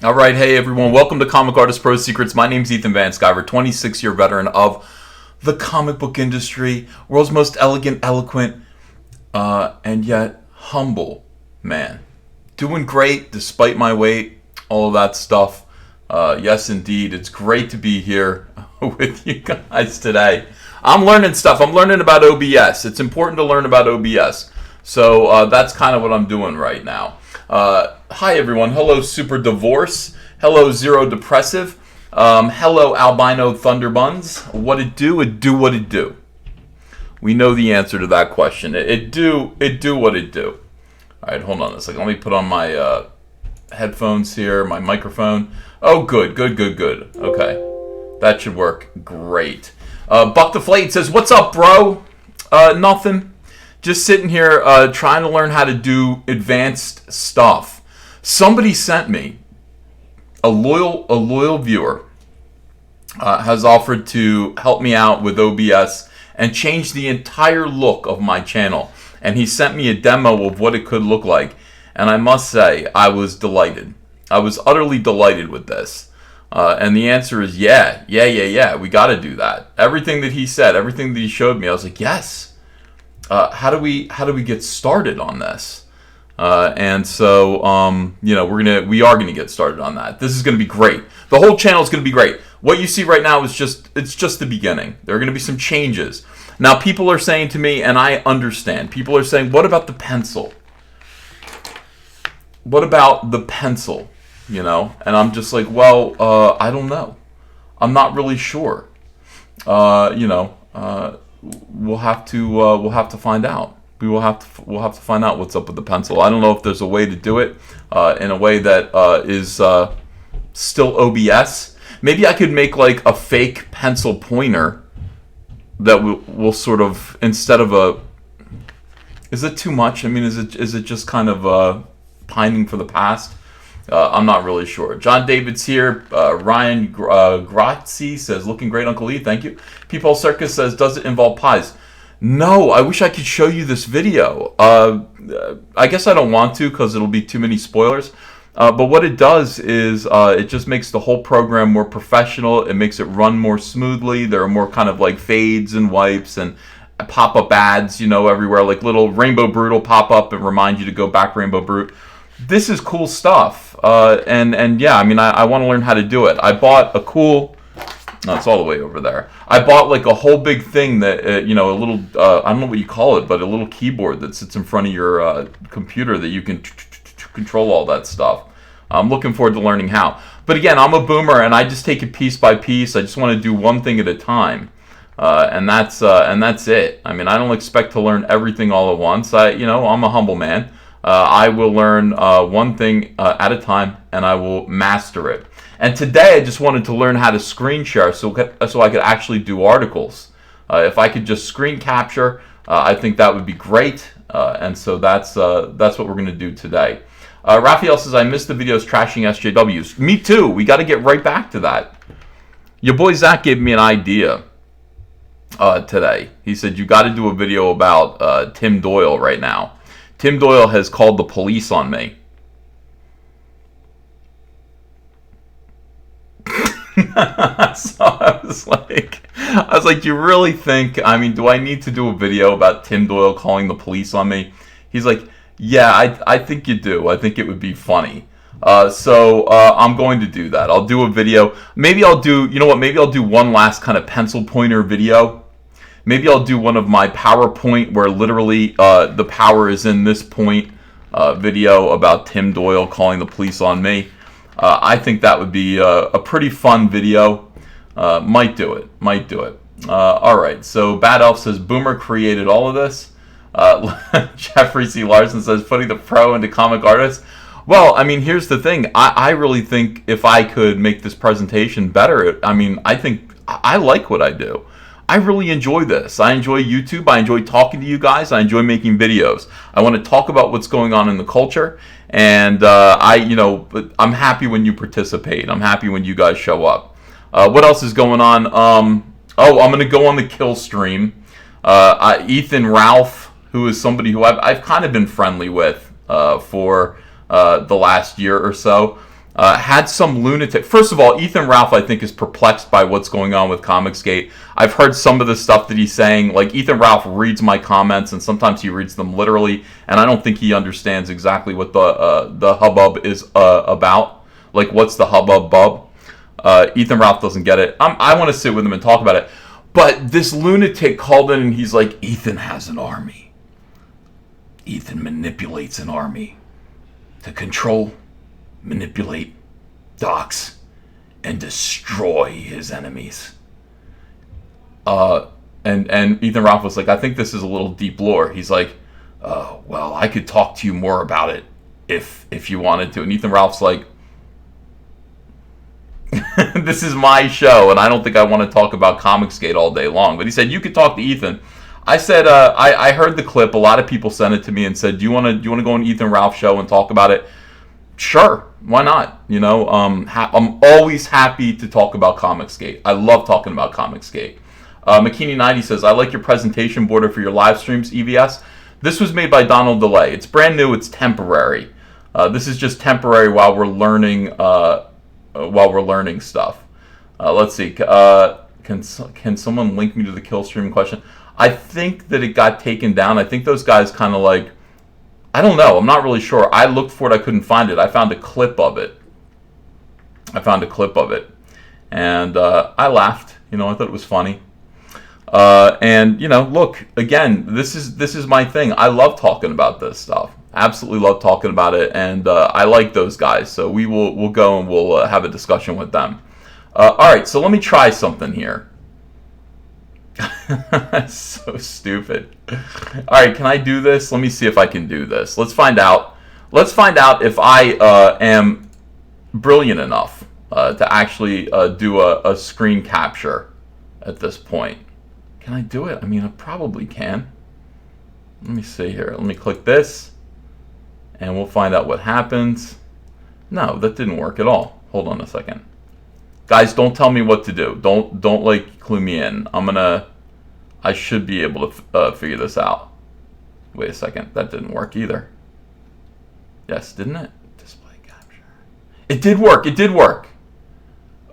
All right, hey everyone, welcome to Comic Artist Pro Secrets. My name's Ethan Van Sciver, 26-year veteran of the comic book industry, world's most elegant, eloquent, and yet humble man. Doing great despite my weight, all of that stuff. Yes, indeed, it's great to be here with you guys today. I'm learning stuff. I'm learning about OBS. It's important to learn about OBS. So that's kind of what I'm doing right now. Hi everyone. Hello Super Divorce. Hello Zero Depressive. Hello Albino Thunderbuns. What it do? It do what it do. We know the answer to that question. It do what it do. All right, hold on a second. Let me put on my headphones here, my microphone. Oh, good. Okay, that should work great. Buck the Flate says, "What's up, bro?" Nothing. Just sitting here trying to learn how to do advanced stuff. Somebody sent me, a loyal viewer has offered to help me out with OBS and change the entire look of my channel. And he sent me a demo of what it could look like. And I must say, I was delighted. I was utterly delighted with this. And the answer is yeah. We got to do that. Everything that he said, everything that he showed me, I was like, yes. How do we get started on this? And so we are gonna get started on that. This is gonna be great. The whole channel is gonna be great. What you see right now is just the beginning. There are gonna be some changes. Now people are saying to me, and I understand. People are saying, "What about the pencil? What about the pencil?" You know, and I'm just like, well, I don't know. I'm not really sure. We'll have to find out. We'll have to find out what's up with the pencil. I don't know if there's a way to do it in a way that is still OBS. Maybe I could make like a fake pencil pointer that will sort of, instead of a. Is it too much? I mean, is it just kind of pining for the past? I'm not really sure. John David's here. Ryan Grazi says, "Looking great, Uncle E. Thank you." People Circus says, "Does it involve pies?" No, I wish I could show you this video. I guess I don't want to because it'll be too many spoilers. But what it does is it just makes the whole program more professional. It makes it run more smoothly. There are more kind of like fades and wipes and pop-up ads, everywhere. Like little Rainbow Brute will pop up and remind you to go back Rainbow Brute. This is cool stuff, and yeah, I mean, I want to learn how to do it. I bought a cool, no, it's all the way over there. I bought like a whole big thing that, a little, I don't know what you call it, but a little keyboard that sits in front of your computer that you can control all that stuff. I'm looking forward to learning how. But again, I'm a boomer, and I just take it piece by piece. I just want to do one thing at a time, and that's it. I mean, I don't expect to learn everything all at once. I'm a humble man. I will learn one thing at a time, and I will master it. And today, I just wanted to learn how to screen share so I could actually do articles. If I could just screen capture, I think that would be great. And so that's what we're going to do today. Raphael says, "I missed the videos trashing SJWs." Me too. We got to get right back to that. Your boy Zach gave me an idea today. He said, "You got to do a video about Tim Doyle right now. Tim Doyle has called the police on me." So I was like, "You really think, do I need to do a video about Tim Doyle calling the police on me?" He's like, "Yeah, I think you do. I think it would be funny." So I'm going to do that. I'll do a video. Maybe I'll do, maybe I'll do one last kind of pencil pointer video. Maybe I'll do one of my PowerPoint where literally the power is in this point video about Tim Doyle calling the police on me. I think that would be a pretty fun video. Might do it. All right, so Bad Elf says, "Boomer created all of this." Jeffrey C. Larson says, "Putting the pro into comic artists." Well, here's the thing. I really think if I could make this presentation better, I think I like what I do. I really enjoy this. I enjoy YouTube. I enjoy talking to you guys. I enjoy making videos. I want to talk about what's going on in the culture. And I'm happy when you participate. I'm happy when you guys show up. What else is going on? I'm going to go on the Kill stream. Ethan Ralph, who is somebody who I've kind of been friendly with for the last year or so. had some lunatic. First of all, Ethan Ralph, I think, is perplexed by what's going on with Comicsgate. I've heard some of the stuff that he's saying. Like, Ethan Ralph reads my comments, and sometimes he reads them literally, and I don't think he understands exactly what the hubbub is about. Like, what's the hubbub? Ethan Ralph doesn't get it. I want to sit with him and talk about it. But this lunatic called in, and he's like, Ethan has an army. Ethan manipulates an army to control, manipulate, dox, and destroy his enemies. And Ethan Ralph was like, I think this is a little deep lore. He's like, well, I could talk to you more about it if you wanted to. And Ethan Ralph's like, this is my show, and I don't think I want to talk about Comicsgate all day long. But he said, you could talk to Ethan. I said, I heard the clip. A lot of people sent it to me and said, do you want to go on Ethan Ralph's show and talk about it? Sure, why not? You know, I'm always happy to talk about Comicsgate. I love talking about Comicsgate. McKinney90 says, I like your presentation border for your live streams, EVS. This was made by Donald DeLay. It's brand new. It's temporary. This is just temporary while we're learning stuff. Let's see. Can someone link me to the kill stream question? I think that it got taken down. I think those guys kind of like, I don't know. I'm not really sure. I looked for it. I couldn't find it. I found a clip of it. And I laughed. You know, I thought it was funny. And, you know, look, again, this is my thing. I love talking about this stuff. Absolutely love talking about it. And I like those guys. So we'll go and we'll have a discussion with them. All right, so let me try something here. That's so stupid. All right, can I do this? Let me see if I can do this. Let's find out. Let's find out if I am brilliant enough to actually do a screen capture at this point. Can I do it? I mean, I probably can. Let me see here. Let me click this, and we'll find out what happens. No, that didn't work at all. Hold on a second. Guys, don't tell me what to do. Don't like clue me in. I should be able to figure this out. Wait a second. That didn't work either. Yes, didn't it? Display capture. It did work. It did work.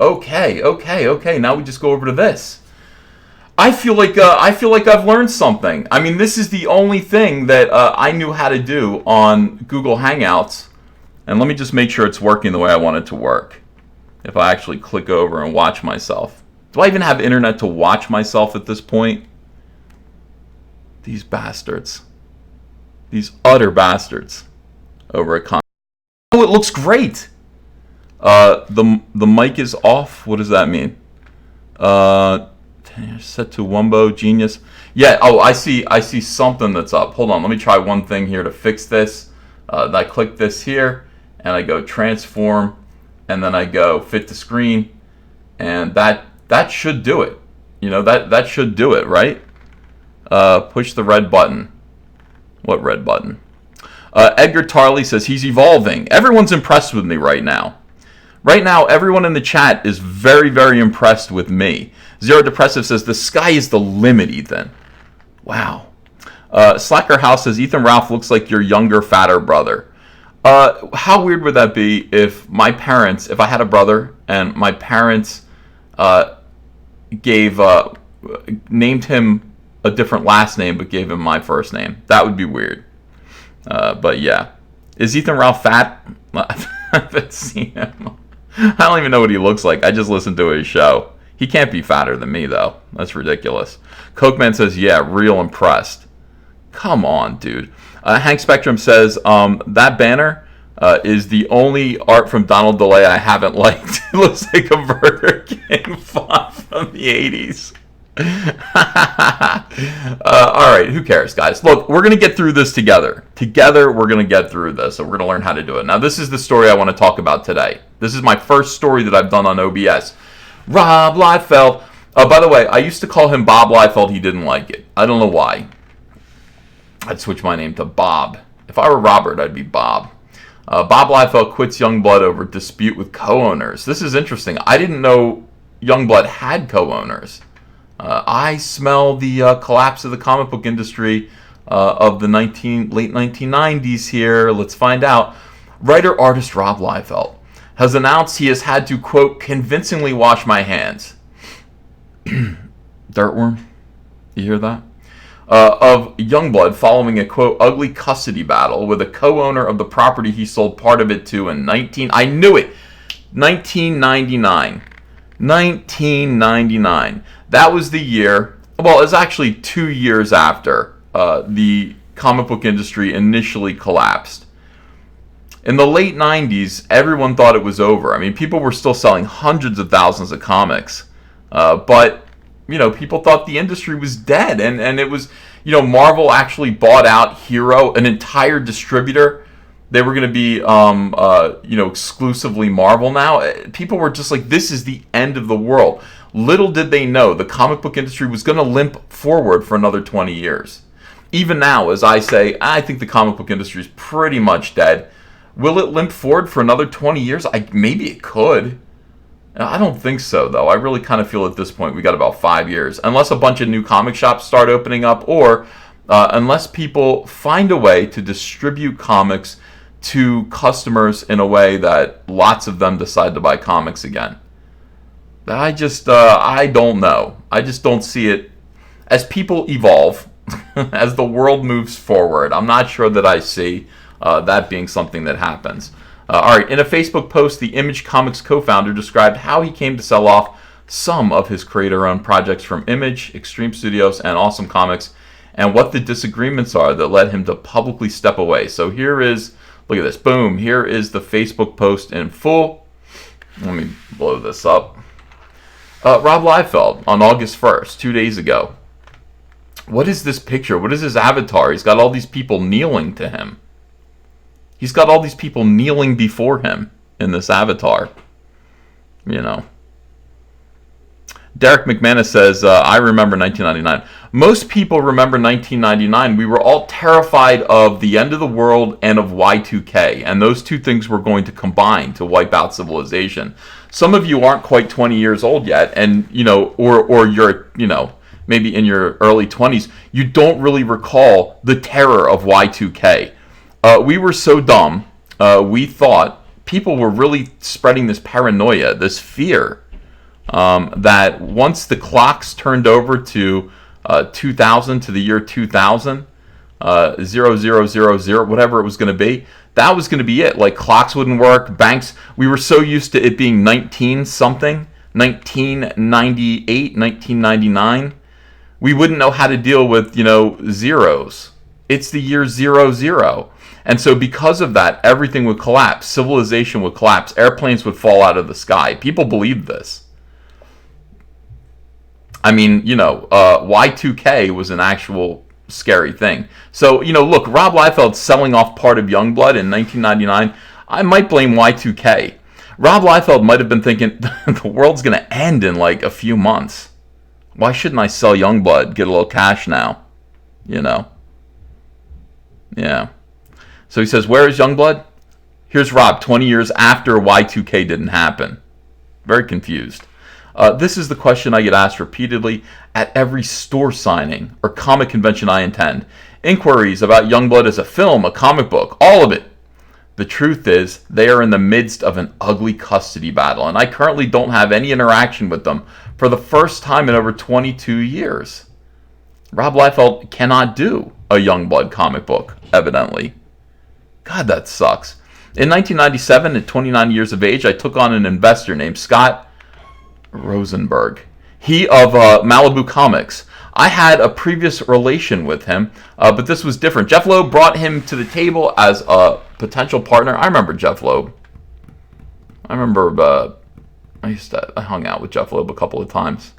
Okay. Now we just go over to this. I feel like I've learned something. I mean, this is the only thing that I knew how to do on Google Hangouts. And let me just make sure it's working the way I want it to work. If I actually click over and watch myself. Do I even have internet to watch myself at this point? These bastards. These utter bastards. Over at Con. Oh, it looks great. The mic is off. What does that mean? Set to Wumbo Genius. Yeah. Oh, I see something that's up. Hold on. Let me try one thing here to fix this. I click this here, and I go transform, and then I go fit to screen, and that should do it. You know, that should do it, right? Push the red button. What red button? Edgar Tarley says he's evolving. Everyone's impressed with me right now. Right now, everyone in the chat is very, very impressed with me. Zero Depressive says the sky is the limit, Ethan. Wow. Slacker House says Ethan Ralph looks like your younger, fatter brother. How weird would that be if I had a brother and my parents named him a different last name but gave him my first name? That would be weird. But yeah. Is Ethan Ralph fat? I haven't seen him. I don't even know what he looks like. I just listened to his show. He can't be fatter than me, though. That's ridiculous. Cokeman says, yeah, real impressed. Come on, dude. Hank Spectrum says, that banner is the only art from Donald DeLay I haven't liked. It looks like a Burger King font from the 80s. All right, who cares, guys? Look, we're going to get through this together. Together, we're going to get through this, and we're going to learn how to do it. Now, this is the story I want to talk about today. This is my first story that I've done on OBS. Rob Liefeld. By the way, I used to call him Bob Liefeld. He didn't like it. I don't know why. I'd switch my name to Bob. If I were Robert, I'd be Bob. Bob Liefeld quits Youngblood over dispute with co-owners. This is interesting. I didn't know Youngblood had co-owners. I smell the collapse of the comic book industry of the late 1990s here. Let's find out. Writer-artist Rob Liefeld has announced he has had to, quote, convincingly wash my hands. Dirtworm? You hear that? Of Youngblood following a, quote, ugly custody battle with a co-owner of the property he sold part of it to in 1999. 1999. That was the year, well, it was actually 2 years after the comic book industry initially collapsed. In the late 90s, everyone thought it was over. I mean, people were still selling hundreds of thousands of comics. But, people thought the industry was dead. And it was, Marvel actually bought out Hero, an entire distributor. They were going to be, exclusively Marvel now. People were just like, this is the end of the world. Little did they know the comic book industry was going to limp forward for another 20 years. Even now, as I say, I think the comic book industry is pretty much dead. Will it limp forward for another 20 years? Maybe it could. I don't think so, though. I really kind of feel at this point we got about 5 years. Unless a bunch of new comic shops start opening up, or unless people find a way to distribute comics to customers in a way that lots of them decide to buy comics again. I don't know. I just don't see it. As people evolve, as the world moves forward, I'm not sure that I see that being something that happens. All right, in a Facebook post, the Image Comics co-founder described how he came to sell off some of his creator-owned projects from Image, Extreme Studios, and Awesome Comics, and what the disagreements are that led him to publicly step away. So here is, look at this, boom, here is the Facebook post in full. Let me blow this up. Rob Liefeld on August 1st, 2 days ago. What is this picture? What is his avatar? He's got all these people kneeling to him. He's got all these people kneeling before him in this avatar. Derek McManus says, I remember 1999. Most people remember 1999. We were all terrified of the end of the world and of Y2K. And those two things were going to combine to wipe out civilization. Some of you aren't quite 20 years old yet. And, or you're, maybe in your early 20s. You don't really recall the terror of Y2K. We were so dumb, we thought people were really spreading this paranoia, this fear, that once the clocks turned over to 2000, to the year 2000, 0000, whatever it was going to be, that was going to be it. Like, clocks wouldn't work, banks, we were so used to it being 19-something, 1998, 1999, we wouldn't know how to deal with, zeros. It's the year 00. And so because of that, everything would collapse. Civilization would collapse. Airplanes would fall out of the sky. People believed this. I mean, Y2K was an actual scary thing. So, look, Rob Liefeld selling off part of Youngblood in 1999, I might blame Y2K. Rob Liefeld might have been thinking, the world's going to end in like a few months. Why shouldn't I sell Youngblood, get a little cash now? Yeah. So he says, where is Youngblood? Here's Rob, 20 years after Y2K didn't happen. Very confused. This is the question I get asked repeatedly at every store signing or comic convention I attend. Inquiries about Youngblood as a film, a comic book, all of it. The truth is, they are in the midst of an ugly custody battle, and I currently don't have any interaction with them for the first time in over 22 years. Rob Liefeld cannot do a Youngblood comic book, evidently. God, that sucks. In 1997, at 29 years of age, I took on an investor named Scott Rosenberg. He of Malibu Comics. I had a previous relation with him, but this was different. Jeff Loeb brought him to the table as a potential partner. I remember Jeff Loeb. I hung out with Jeff Loeb a couple of times.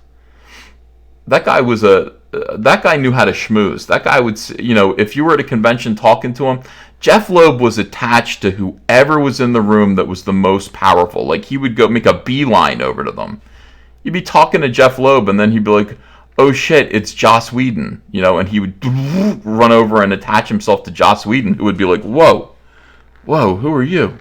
That guy knew how to schmooze. That guy would, if you were at a convention talking to him, Jeff Loeb was attached to whoever was in the room that was the most powerful. Like, he would go make a beeline over to them. You'd be talking to Jeff Loeb, and then he'd be like, oh shit, it's Joss Whedon, and he would run over and attach himself to Joss Whedon, who would be like, whoa, who are you?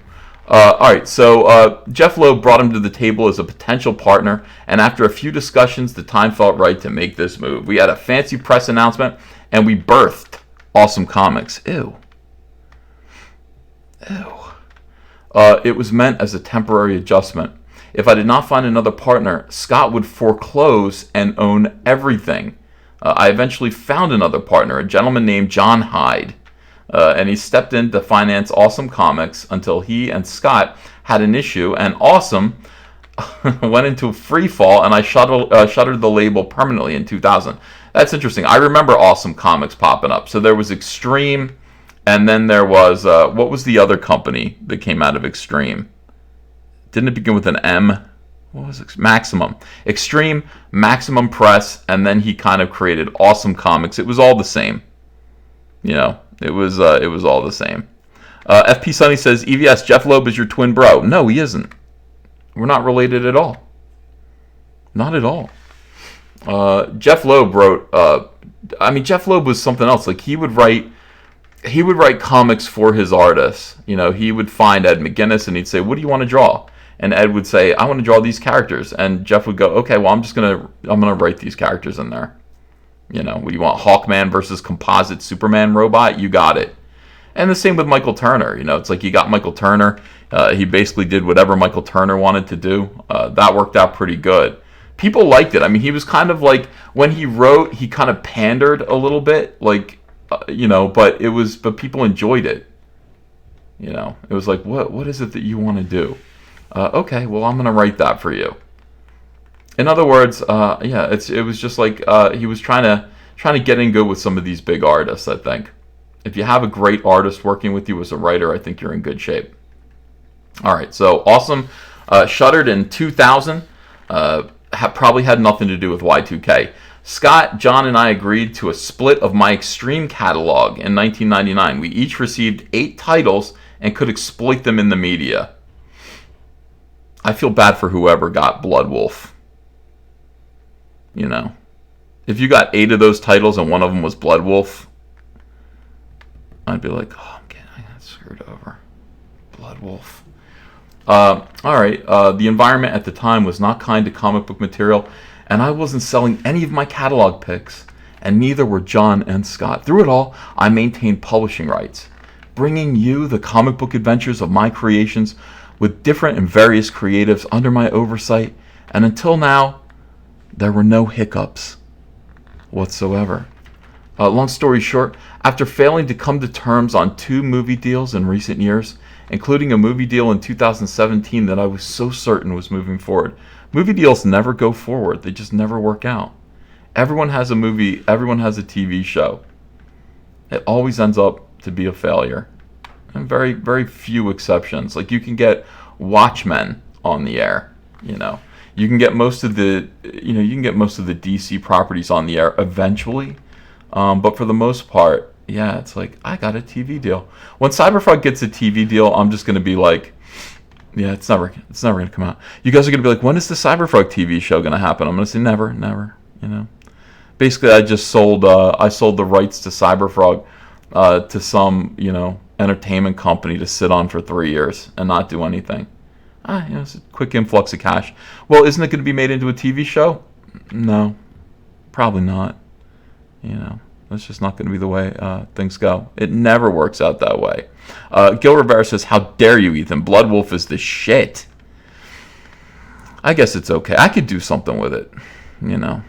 All right, so Jeff Loeb brought him to the table as a potential partner, and after a few discussions, the time felt right to make this move. We had a fancy press announcement, and we birthed Awesome Comics. Ew. it was meant as a temporary adjustment. If I did not find another partner, Scott would foreclose and own everything. I eventually found another partner, a gentleman named John Hyde, and he stepped in to finance Awesome Comics until he and Scott had an issue, and Awesome went into free fall, and I shuttered the label permanently in 2000. That's interesting. I remember Awesome Comics popping up. So there was Extreme, and then there was, what was the other company that came out of Extreme? Didn't it begin with an M? What was it? Maximum. Extreme, Maximum Press, and then he kind of created Awesome Comics. It was all the same. You know, it was all the same. FP Sunny says, EVS, Jeff Loeb is your twin bro. No, he isn't. We're not related at all. Not at all. Jeff Loeb wrote, Jeff Loeb was something else. Like, he would write comics for his artists. You know, he would find Ed McGuinness and he'd say, what do you want to draw? And Ed would say, I want to draw these characters. And Jeff would go, okay, well, I'm gonna write these characters in there. You know, what do you want? Hawkman versus composite Superman robot? You got it. And the same with Michael Turner. You know, it's like you got Michael Turner. He basically did whatever Michael Turner wanted to do. That worked out pretty good. People liked it. I mean, he was kind of like, when he wrote, he kind of pandered a little bit, like, but people enjoyed it. You know, it was like, what is it that you want to do? Okay, well, I'm going to write that for you. In other words, it was just like he was trying to get in good with some of these big artists, I think. If you have a great artist working with you as a writer, I think you're in good shape. All right, so Awesome shuttered in 2000. Probably had nothing to do with Y2K. Scott, John, and I agreed to a split of my Extreme catalog in 1999. We each received 8 titles and could exploit them in the media. I feel bad for whoever got Blood Wolf. You know, if you got 8 of those titles and one of them was Blood Wolf, I'd be like, oh, I got screwed over. Blood Wolf. All right. The environment at the time was not kind to comic book material, and I wasn't selling any of my catalog picks, and neither were John and Scott. Through it all, I maintained publishing rights, bringing you the comic book adventures of my creations with different and various creatives under my oversight, and until now, there were no hiccups whatsoever. Long story short, after failing to come to terms on 2 movie deals in recent years, including a movie deal in 2017 that I was so certain was moving forward. Movie deals never go forward. They just never work out. Everyone has a movie, everyone has a TV show. It always ends up to be a failure. And very, very few exceptions. Like, you can get Watchmen on the air, you know. You can get most of the DC properties on the air eventually. But for the most part, yeah, it's like, I got a TV deal. When Cyberfrog gets a TV deal, I'm just going to be like, yeah, it's never going to come out. You guys are going to be like, when is the Cyberfrog TV show going to happen? I'm going to say never, you know. Basically, I sold the rights to Cyberfrog to some, you know, entertainment company to sit on for 3 years and not do anything. You know, it's a quick influx of cash. Well, isn't it going to be made into a TV show? No, probably not. You know, that's just not going to be the way things go. It never works out that way. Gil Rivera says, how dare you, Ethan? Blood Wolf is the shit. I guess it's okay. I could do something with it, you know.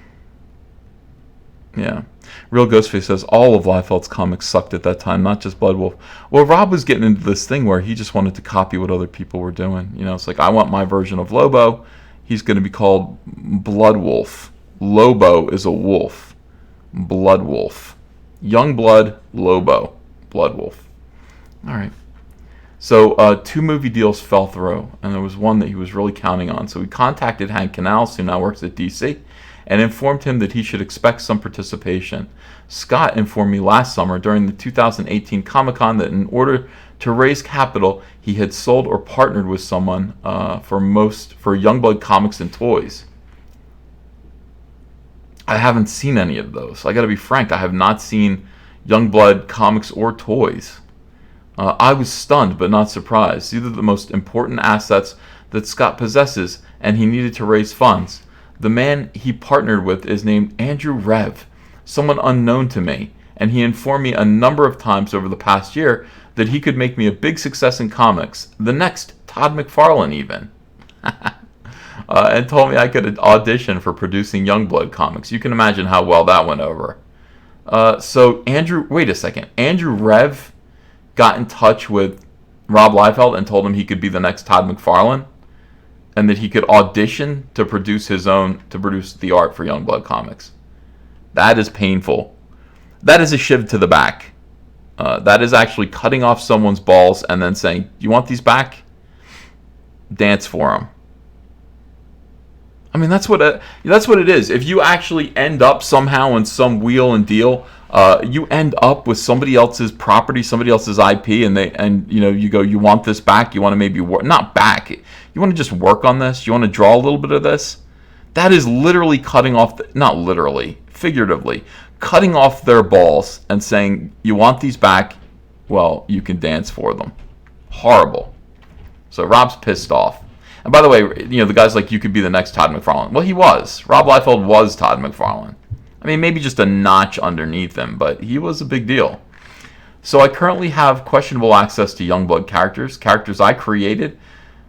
Yeah. Real Ghostface says, all of Liefeld's comics sucked at that time, not just Blood Wolf. Well, Rob was getting into this thing where he just wanted to copy what other people were doing. You know, it's like, I want my version of Lobo. He's going to be called Blood Wolf. Lobo is a wolf. Blood Wolf. Youngblood, Lobo. Blood Wolf. All right. So 2 movie deals fell through, and there was one that he was really counting on. So we contacted Hank Canals, who now works at DC, and informed him that he should expect some participation. Scott informed me last summer during the 2018 Comic-Con that in order to raise capital, he had sold or partnered with someone for Youngblood comics and toys. I haven't seen any of those. I got to be frank, I have not seen Youngblood comics or toys. I was stunned but not surprised. These are the most important assets that Scott possesses, and he needed to raise funds. The man he partnered with is named Andrew Rev, someone unknown to me, and he informed me a number of times over the past year that he could make me a big success in comics, the next Todd McFarlane even. And told me I could audition for producing Youngblood comics. You can imagine how well that went over. So wait a second. Andrew Rev got in touch with Rob Liefeld and told him he could be the next Todd McFarlane, and that he could audition to produce the art for Youngblood comics. That is painful. That is a shiv to the back. That is actually cutting off someone's balls and then saying, "You want these back? Dance for them." I mean, that's what it is. If you actually end up somehow in some wheel and deal, you end up with somebody else's property, somebody else's IP, and you go, "You want this back? You want to maybe not back? You want to just work on this? You want to draw a little bit of this?" That is literally cutting off, not literally, figuratively, cutting off their balls and saying, "You want these back? Well, you can dance for them." Horrible. So Rob's pissed off. And by the way, the guy's like, "You could be the next Todd McFarlane." Well, he was. Rob Liefeld was Todd McFarlane. I mean, maybe just a notch underneath him, but he was a big deal. So I currently have questionable access to Youngblood characters I created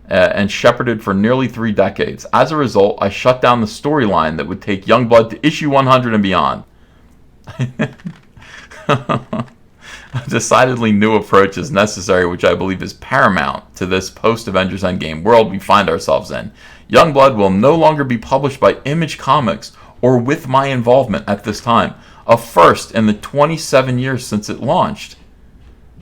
and shepherded for nearly 3 decades. As a result, I shut down the storyline that would take Youngblood to issue 100 and beyond. A decidedly new approach is necessary, which I believe is paramount to this post-Avengers Endgame world we find ourselves in. Youngblood will no longer be published by Image Comics or with my involvement at this time, a first in the 27 years since it launched.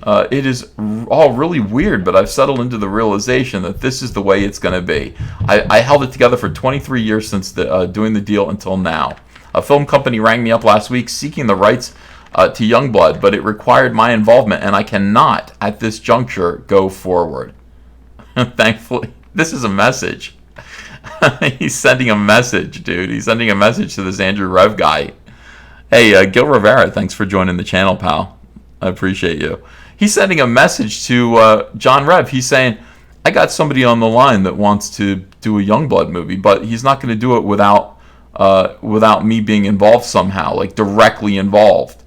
It is all really weird, but I've settled into the realization that this is the way it's going to be. I held it together for 23 years since doing the deal until now. A film company rang me up last week seeking the rights to Youngblood, but it required my involvement, and I cannot, at this juncture, go forward. Thankfully, this is a message. He's sending a message, dude. He's sending a message to this Andrew Rev guy. Hey, Gil Rivera, thanks for joining the channel, pal. I appreciate you. He's sending a message to John Rev. He's saying, "I got somebody on the line that wants to do a Youngblood movie, but he's not going to do it without me being involved somehow, like directly involved.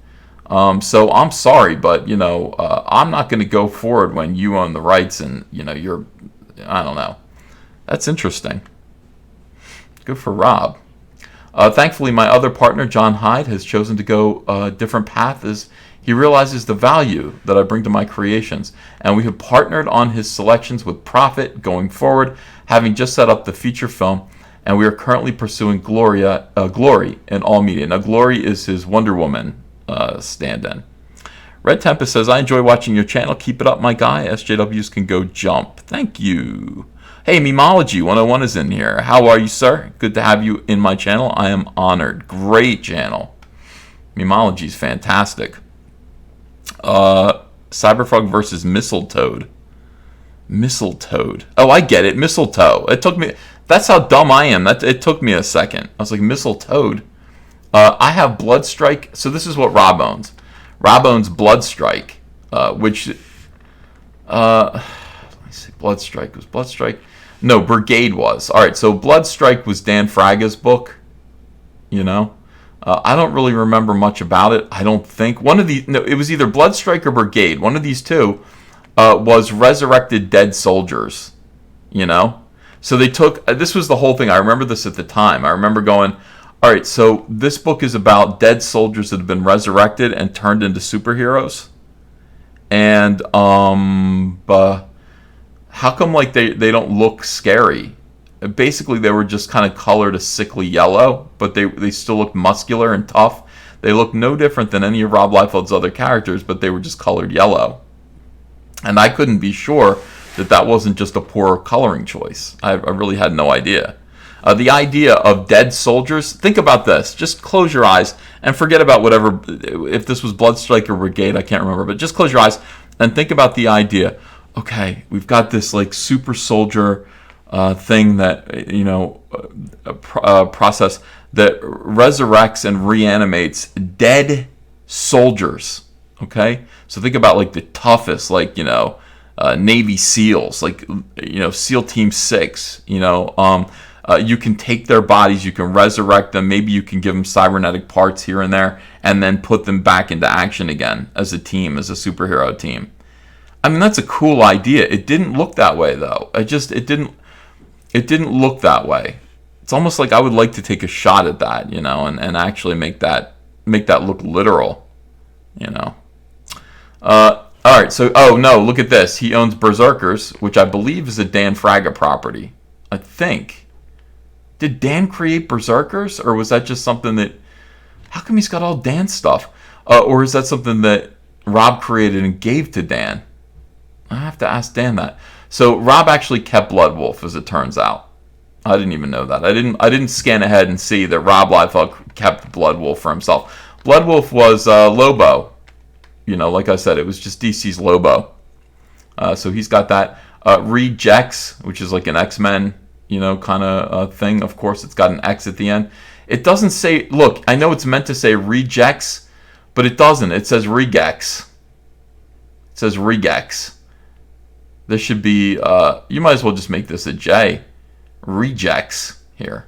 So I'm sorry, but I'm not going to go forward when you own the rights and you're, I don't know." That's interesting. Good for Rob. Thankfully, my other partner, John Hyde, has chosen to go a different path as he realizes the value that I bring to my creations, and we have partnered on his selections with profit going forward, having just set up the feature film, and we are currently pursuing Glory in all media. Now, Glory is his Wonder Woman stand-in. Red Tempest says, "I enjoy watching your channel. Keep it up, my guy. SJWs can go jump." Thank you. Hey, Memology 101 is in here. How are you, sir? Good to have you in my channel. I am honored. Great channel. Memology is fantastic. Cyberfrog versus Mistletoad. Mistletoad. Oh, I get it. Mistletoe. It took me... That's how dumb I am. It took me a second. I was like, Mistletoad. I have Bloodstrike. So this is what Rob owns. Rob owns Bloodstrike, which... let me see. Bloodstrike. Was Bloodstrike... No, Brigade was. All right, so Bloodstrike was Dan Fraga's book. I don't really remember much about it. I don't think it was either Bloodstrike or Brigade. One of these two was resurrected dead soldiers. So they took. This was the whole thing. I remember this at the time. I remember going, all right, so this book is about dead soldiers that have been resurrected and turned into superheroes. And how come they don't look scary? Basically, they were just kind of colored a sickly yellow, but they still look muscular and tough. They look no different than any of Rob Liefeld's other characters, but they were just colored yellow. And I couldn't be sure that wasn't just a poor coloring choice. I really had no idea. The idea of dead soldiers, think about this. Just close your eyes and forget about whatever, if this was Bloodstrike or Brigade, I can't remember, but just close your eyes and think about the idea. Okay, we've got this like super soldier thing that, process that resurrects and reanimates dead soldiers. Okay, so think about like the toughest, like Navy SEALs, like SEAL Team 6. You can take their bodies, you can resurrect them, maybe you can give them cybernetic parts here and there, and then put them back into action again as a team, as a superhero team. I mean, that's a cool idea. It didn't look that way though. It didn't look that way. It's almost like I would like to take a shot at that, and actually make that look literal, All right, so no, look at this. He owns Berserkers, which I believe is a Dan Fraga property. I think. Did Dan create Berserkers, or was that just something that? How come he's got all Dan's stuff? Or is that something that Rob created and gave to Dan? I have to ask Dan that. So Rob actually kept Blood Wolf, as it turns out. I didn't even know that. I didn't scan ahead and see that Rob Liefeld kept Blood Wolf for himself. Blood Wolf was Lobo. Like I said, it was just DC's Lobo. So he's got that. Rejects, which is like an X-Men, kind of thing. Of course, it's got an X at the end. It doesn't say, look, I know it's meant to say rejects, but it doesn't. It says regex. It says regex. This should be, you might as well just make this a J. Rejects here.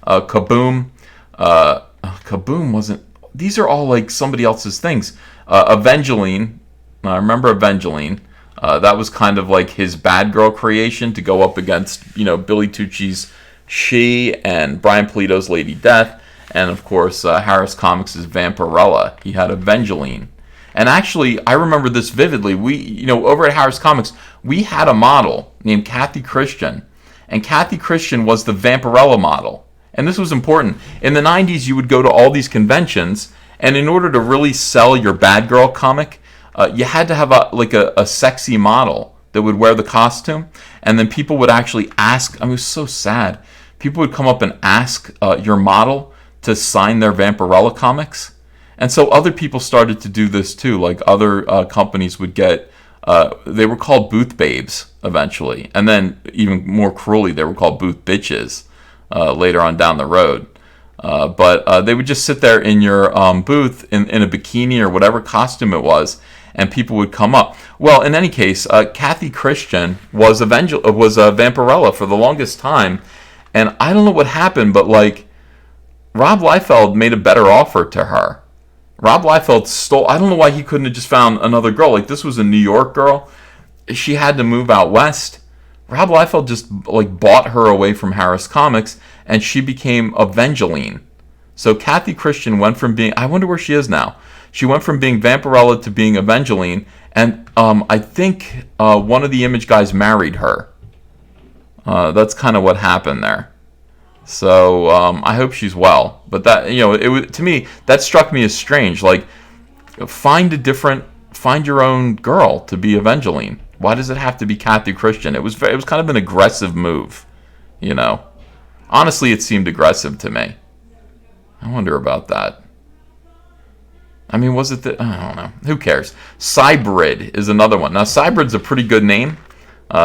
Kaboom. Kaboom wasn't, these are all like somebody else's things. Evangeline. I remember Evangeline. That was kind of like his bad girl creation to go up against, Billy Tucci's She and Brian Polito's Lady Death. And of course, Harris Comics' Vampirella. He had Evangeline. And actually, I remember this vividly. We, over at Harris Comics, we had a model named Kathy Christian. And Kathy Christian was the Vampirella model. And this was important. In the 90s, you would go to all these conventions, and in order to really sell your bad girl comic, you had to have a sexy model that would wear the costume. And then people would actually ask, it was so sad. People would come up and ask your model to sign their Vampirella comics. And so other people started to do this too. Like other companies would get, they were called booth babes eventually. And then even more cruelly, they were called booth bitches later on down the road. But they would just sit there in your booth in a bikini or whatever costume it was, and people would come up. Well, in any case, Kathy Christian was a Vampirella for the longest time. And I don't know what happened, but like Rob Liefeld made a better offer to her. Rob Liefeld stole, I don't know why he couldn't have just found another girl. Like this was a New York girl. She had to move out west. Rob Liefeld just like bought her away from Harris Comics, and she became Evangeline. So Kathy Christian went from being, I wonder where she is now. She went from being Vampirella to being Evangeline, and I think one of the Image guys married her. That's kind of what happened there. So I hope she's well. But that, to me, that struck me as strange. Like, find your own girl to be Evangeline. Why does it have to be Kathy Christian? It was kind of an aggressive move, Honestly, it seemed aggressive to me. I wonder about that. I mean, was it I don't know. Who cares? Cybrid is another one. Now, Cybrid's a pretty good name.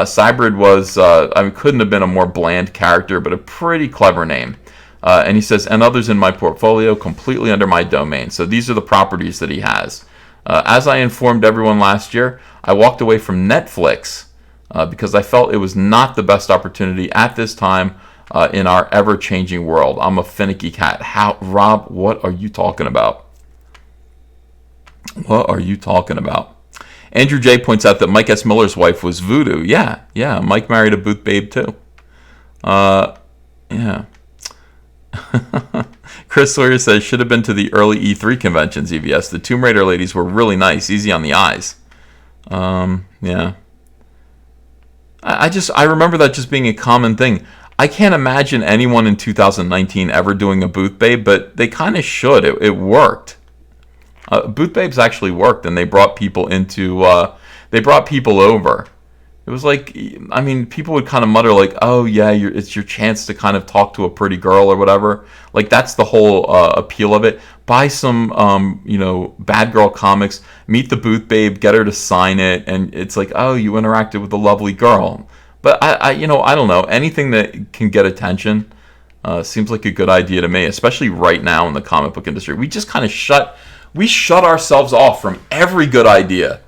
Cybrid was, couldn't have been a more bland character, but a pretty clever name. And he says, and others in my portfolio completely under my domain. So these are the properties that he has. As I informed everyone last year, I walked away from Netflix because I felt it was not the best opportunity at this time in our ever-changing world. I'm a finicky cat. Rob, what are you talking about? What are you talking about? Andrew J. points out that Mike S. Miller's wife was Voodoo. Yeah, Mike married a booth babe too. Yeah. Chris Sawyer says, should have been to the early E3 conventions, EVS. The Tomb Raider ladies were really nice, easy on the eyes. Yeah. I remember that just being a common thing. I can't imagine anyone in 2019 ever doing a booth babe, but they kind of should. It worked. Booth babes actually worked, and they brought people over. It was like, people would kind of mutter like, oh yeah, it's your chance to kind of talk to a pretty girl or whatever. Like that's the whole appeal of it. Buy some, bad girl comics, meet the booth babe, get her to sign it, and it's like, oh, you interacted with a lovely girl. But I don't know, anything that can get attention seems like a good idea to me, especially right now in the comic book industry. We just kind of shut ourselves off from every good idea.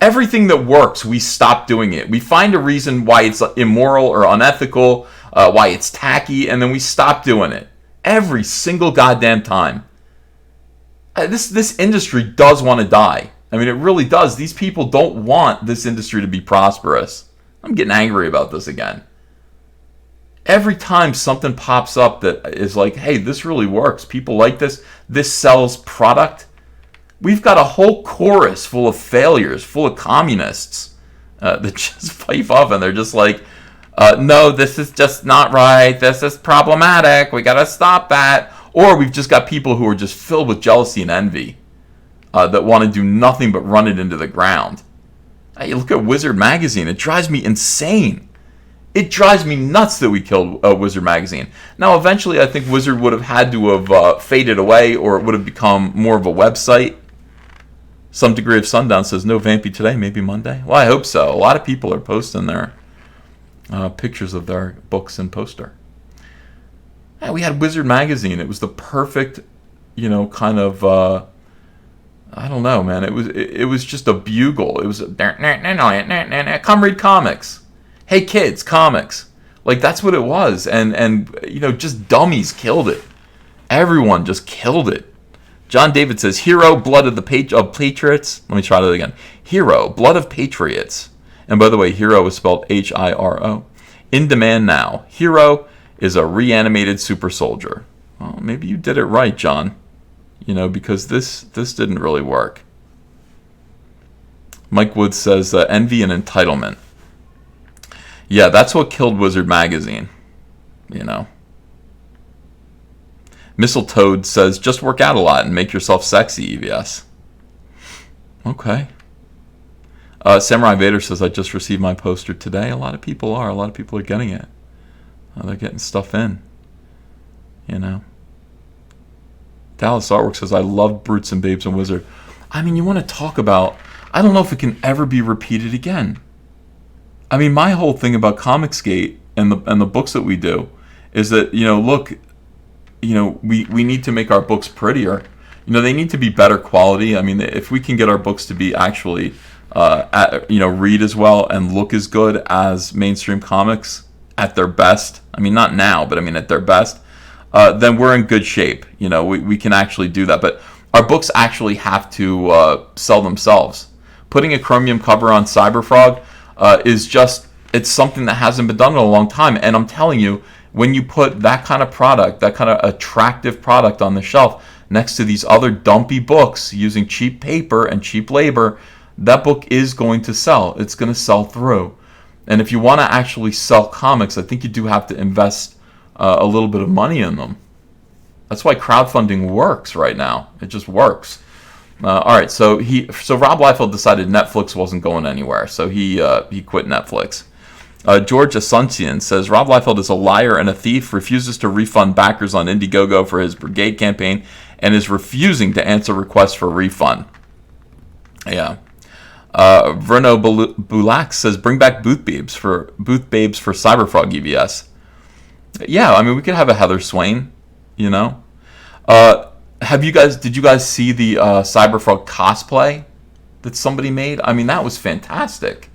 Everything that works, we stop doing it. We find a reason why it's immoral or unethical, why it's tacky, and then we stop doing it. Every single goddamn time. This industry does want to die. I mean, it really does. These people don't want this industry to be prosperous. I'm getting angry about this again. Every time something pops up that is like, hey, this really works, people like this sells product, we've got a whole chorus full of failures, full of communists that just pipe up and they're just like, no, this is just not right, this is problematic, we gotta stop that. Or we've just got people who are just filled with jealousy and envy that want to do nothing but run it into the ground. Hey, you look at Wizard Magazine, it drives me insane. It drives me nuts that we killed Wizard Magazine. Now, eventually, I think Wizard would have had to have faded away, or it would have become more of a website. Some degree of Sundown says, no Vampy today, maybe Monday. Well, I hope so. A lot of people are posting their pictures of their books and poster. Yeah, we had Wizard Magazine. It was the perfect, kind of, I don't know, man. It was just a bugle. It was, come read comics. Hey kids, comics. Like, that's what it was. And just dummies killed it. Everyone just killed it. John David says, Hero, Blood of the Patriots. Let me try that again. Hero, Blood of Patriots. And by the way, Hero is spelled Hiro. In demand now. Hero is a reanimated super soldier. Well, maybe you did it right, John. Because this didn't really work. Mike Woods says, envy and entitlement. Yeah, that's what killed Wizard Magazine. Mistletoad says, just work out a lot and make yourself sexy, EVS. Okay. Samurai Vader says, I just received my poster today. A lot of people are. A lot of people are getting it. They're getting stuff in. Dallas Artwork says, I love Brutes and Babes and Wizard. I mean, you want to talk about, I don't know if it can ever be repeated again. I mean, my whole thing about Comicsgate and the books that we do is that, look, we need to make our books prettier. They need to be better quality. I mean, if we can get our books to be actually, read as well and look as good as mainstream comics at their best. I mean, not now, but I mean at their best. Then we're in good shape. We can actually do that. But our books actually have to sell themselves. Putting a chromium cover on Cyberfrog is just, it's something that hasn't been done in a long time. And I'm telling you, when you put that kind of product, that kind of attractive product on the shelf next to these other dumpy books using cheap paper and cheap labor, that book is going to sell. It's going to sell through. And if you want to actually sell comics, I think you do have to invest a little bit of money in them. That's why crowdfunding works right now. It just works. All right, so Rob Liefeld decided Netflix wasn't going anywhere, so he quit Netflix. George Asuncion says, Rob Liefeld is a liar and a thief, refuses to refund backers on Indiegogo for his Brigade campaign, and is refusing to answer requests for refund. Yeah. Verno Bulak says, bring back Booth Babes for Cyberfrog EVS. Yeah, I mean, we could have a Heather Swain, Did you guys see the Cyberfrog cosplay that somebody made? I mean, that was fantastic.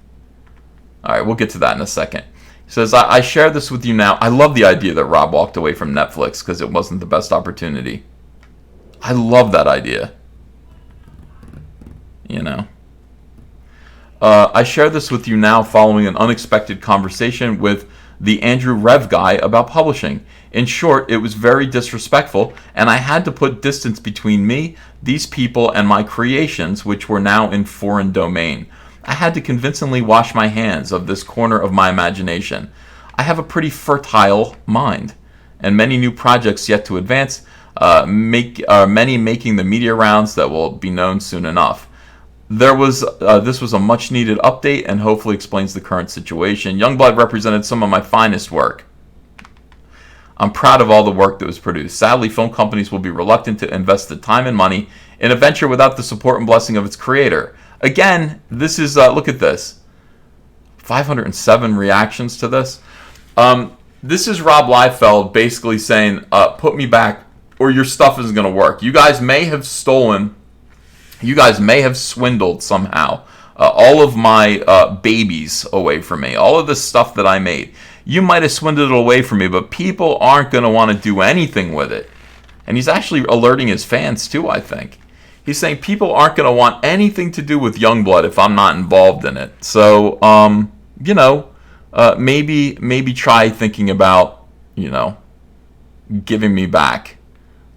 All right, we'll get to that in a second. He says, I share this with you now. I love the idea that Rob walked away from Netflix because it wasn't the best opportunity. I love that idea. I share this with you now following an unexpected conversation with the Andrew Rev guy about publishing. In short, it was very disrespectful, and I had to put distance between me, these people, and my creations, which were now in foreign domain. I had to convincingly wash my hands of this corner of my imagination. I have a pretty fertile mind, and many new projects yet to advance, many making the media rounds that will be known soon enough. This was a much-needed update and hopefully explains the current situation. Youngblood represented some of my finest work. I'm proud of all the work that was produced. Sadly, film companies will be reluctant to invest the time and money in a venture without the support and blessing of its creator. Again, this is, look at this. 507 reactions to this. This is Rob Liefeld basically saying, put me back or your stuff isn't going to work. You guys may have stolen... You guys may have swindled somehow all of my babies away from me. All of the stuff that I made. You might have swindled it away from me, but people aren't going to want to do anything with it. And he's actually alerting his fans too, I think. He's saying people aren't going to want anything to do with Youngblood if I'm not involved in it. So, maybe try thinking about, giving me back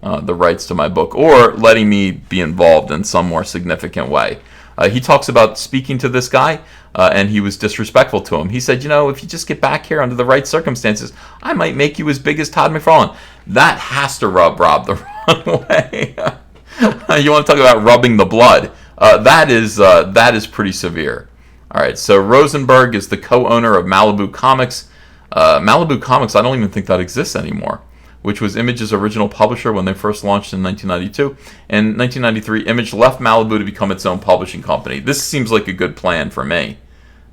the rights to my book, or letting me be involved in some more significant way. He talks about speaking to this guy, and he was disrespectful to him. He said, if you just get back here under the right circumstances, I might make you as big as Todd McFarlane. That has to rub Rob the wrong way. You want to talk about rubbing the blood? That is pretty severe. All right, so Rosenberg is the co-owner of Malibu Comics. Malibu Comics, I don't even think that exists anymore, which was Image's original publisher when they first launched in 1992. In 1993, Image left Malibu to become its own publishing company. This seems like a good plan for me.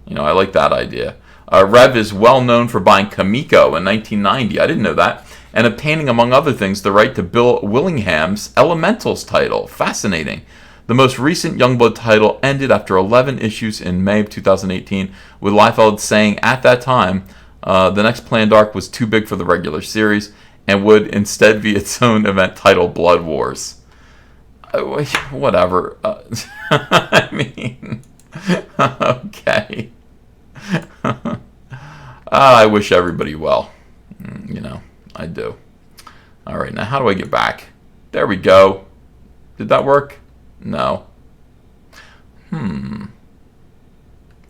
I like that idea. Rev is well known for buying Kamiko in 1990. I didn't know that. And obtaining, among other things, the right to Bill Willingham's Elementals title. Fascinating. The most recent Youngblood title ended after 11 issues in May of 2018, with Liefeld saying at that time the next planned arc was too big for the regular series and would instead be its own event titled Blood Wars. Whatever. I mean, okay. I wish everybody well. I do. All right, now how do I get back? There we go. Did that work? No.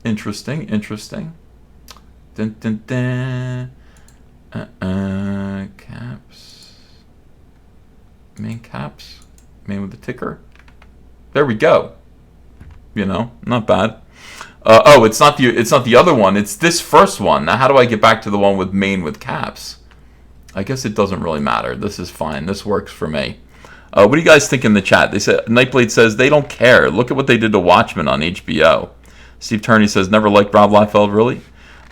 Interesting. Dun, dun, dun. Caps. Main caps. Main with the ticker. There we go. Not bad. It's not the other one. It's this first one. Now how do I get back to the one with main with caps? I guess it doesn't really matter. This is fine. This works for me. What do you guys think in the chat? They said Nightblade says they don't care. Look at what they did to Watchmen on HBO. Steve Turney says never liked Rob Liefeld, really.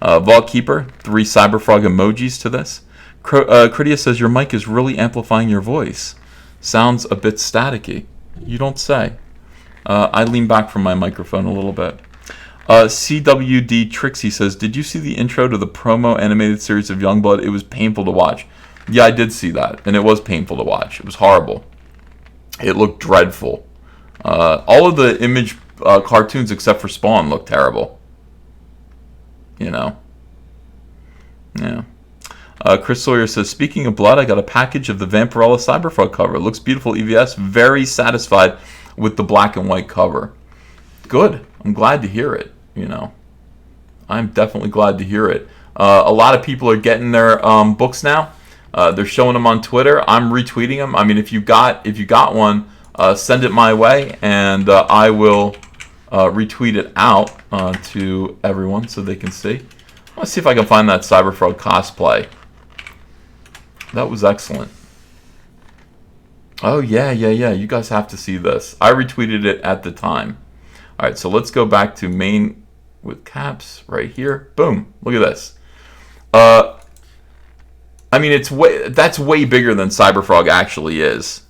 Vault Keeper, 3 Cyberfrog emojis to this. Critia says your mic is really amplifying your voice. Sounds a bit staticky. You don't say. I lean back from my microphone a little bit. CWD Trixie says, did you see the intro to the promo animated series of Youngblood? It was painful to watch. Yeah, I did see that, and it was painful to watch. It was horrible. It looked dreadful. All of the Image cartoons except for Spawn looked terrible. Yeah. Chris Sawyer says, speaking of blood, I got a package of the Vampirella Cyberfrog cover. It looks beautiful, EVS. Very satisfied with the black and white cover. Good. I'm glad to hear it. I'm definitely glad to hear it. A lot of people are getting their books now. They're showing them on Twitter. I'm retweeting them. I mean, if you got one, send it my way, and I will retweet it out to everyone so they can see. Let's see if I can find that Cyberfrog cosplay. That was excellent. Oh yeah. You guys have to see this. I retweeted it at the time. All right, so let's go back to main with caps right here. Boom. Look at this. I mean, that's way bigger than Cyberfrog actually is,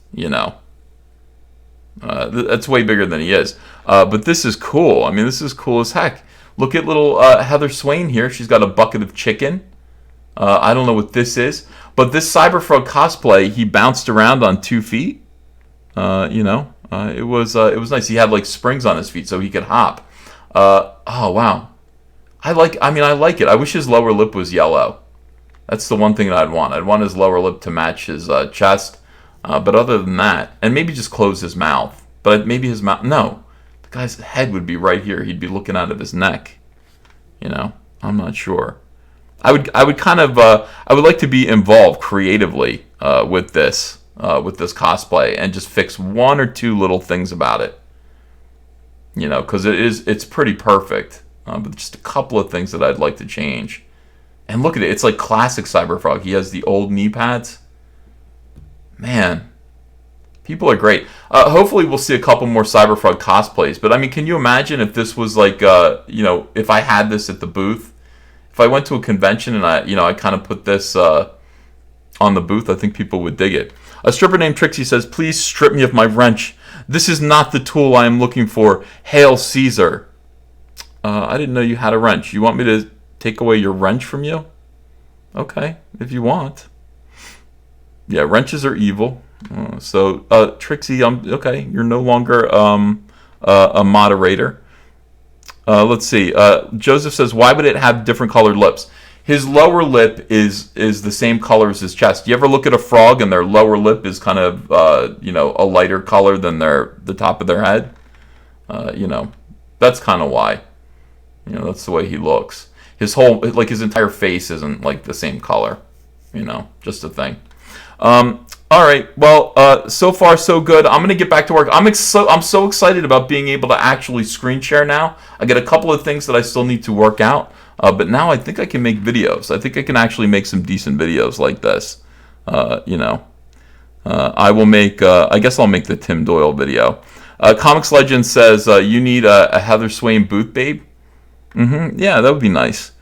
That's way bigger than he is. But this is cool. I mean, this is cool as heck. Look at little Heather Swain here. She's got a bucket of chicken. I don't know what this is. But this Cyberfrog cosplay, he bounced around on 2 feet. It was nice. He had like springs on his feet so he could hop. Oh wow, I like it. I wish his lower lip was yellow. That's the one thing that I'd want. I'd want his lower lip to match his chest. But other than that, and maybe just close his mouth. But maybe his mouth. No, the guy's head would be right here. He'd be looking out of his neck. I'm not sure. I would like to be involved creatively with this cosplay and just fix 1 or 2 little things about it. Because it's pretty perfect. But just a couple of things that I'd like to change. And look at it. It's like classic Cyberfrog. He has the old knee pads. Man, people are great. Hopefully we'll see a couple more Cyberfrog cosplays. But I mean, can you imagine if this was like, if I had this at the booth? If I went to a convention and I kind of put this on the booth, I think people would dig it. A stripper named Trixie says, please strip me of my wrench. This is not the tool I am looking for. Hail Caesar. I didn't know you had a wrench. You want me to take away your wrench from you? Okay, if you want. Yeah, wrenches are evil. So, Trixie, okay. You're no longer a moderator. Let's see. Joseph says, "Why would it have different colored lips?" His lower lip is the same color as his chest. You ever look at a frog and their lower lip is kind of a lighter color than the top of their head? That's kind of why. That's the way he looks. His entire face isn't like the same color. Just a thing. All right. Well, so far so good. I'm gonna get back to work. I'm so excited about being able to actually screen share now. I got a couple of things that I still need to work out, but now I think I can make videos. I think I can actually make some decent videos like this. I will make. I guess I'll make the Tim Doyle video. Comics Legend says you need a Heather Swain boot babe. Yeah, that would be nice.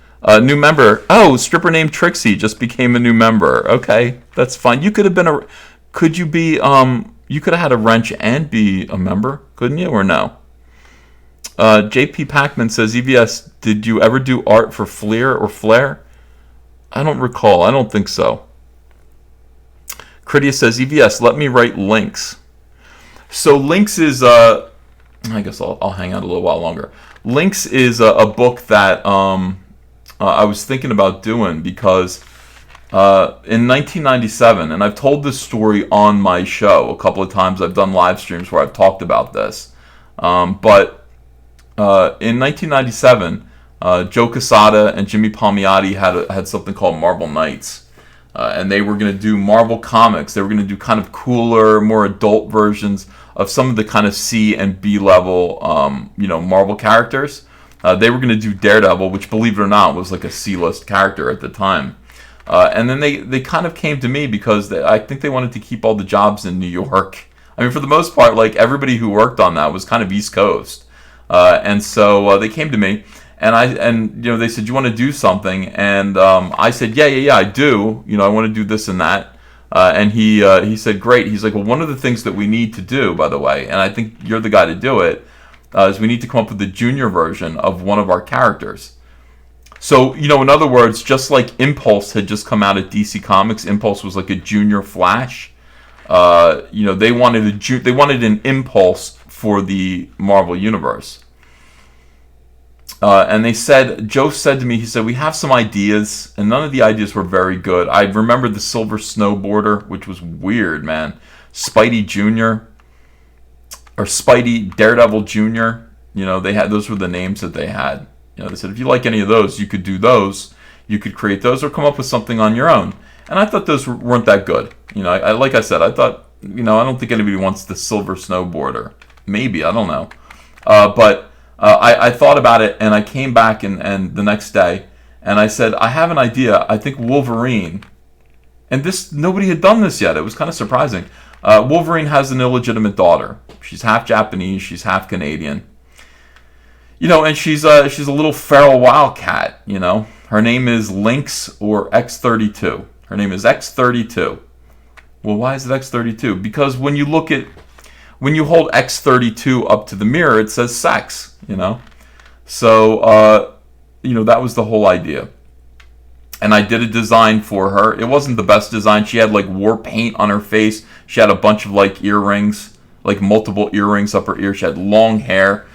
New member. Oh, stripper named Trixie just became a new member. Okay, that's fine. You could have been could you be, you could have had a wrench and be a member, couldn't you, or no? JP Pacman says, EVS, did you ever do art for Fleer or Flare? I don't recall. I don't think so. Critia says, EVS, let me write Links. So Links is, I guess I'll hang out a little while longer. Links is a book that I was thinking about doing because in 1997, and I've told this story on my show a couple of times. I've done live streams where I've talked about this. But in 1997, Joe Quesada and Jimmy Palmiotti had something called Marvel Knights. And they were going to do Marvel comics. They were going to do kind of cooler, more adult versions of some of the kind of C and B level, Marvel characters. They were going to do Daredevil, which, believe it or not, was like a C-list character at the time. And then they kind of came to me because I think they wanted to keep all the jobs in New York. I mean, for the most part, like everybody who worked on that was kind of East Coast. And so they came to me, and they said, "You want to do something?" And I said, "Yeah, I do. I want to do this and that." And he said, "Great." He's like, "Well, one of the things that we need to do, by the way, and I think you're the guy to do it, is we need to come up with a junior version of one of our characters." So, in other words, just like Impulse had just come out at DC Comics, Impulse was like a junior Flash. They wanted an Impulse for the Marvel Universe. And Joe said to me, he said, "We have some ideas," and none of the ideas were very good. I remember the Silver Snowboarder, which was weird, man. Spidey Jr., or Spidey Daredevil Jr., those were the names that they had. They said, if you like any of those, you could do those. You could create those or come up with something on your own. And I thought those weren't that good. Like I said, I thought, I don't think anybody wants the Silver Snowboarder. Maybe, I don't know. But I thought about it, and I came back and the next day, and I said, I have an idea. I think Wolverine, and nobody had done this yet. It was kind of surprising. Wolverine has an illegitimate daughter. She's half Japanese. She's half Canadian. And she's a little feral wildcat. Her name is Lynx or X32. Her name is X32. Well, why is it X32? Because when you hold X32 up to the mirror, it says sex. So that was the whole idea. And I did a design for her. It wasn't the best design. She had like war paint on her face. She had a bunch of like earrings, like multiple earrings up her ear. She had long hair.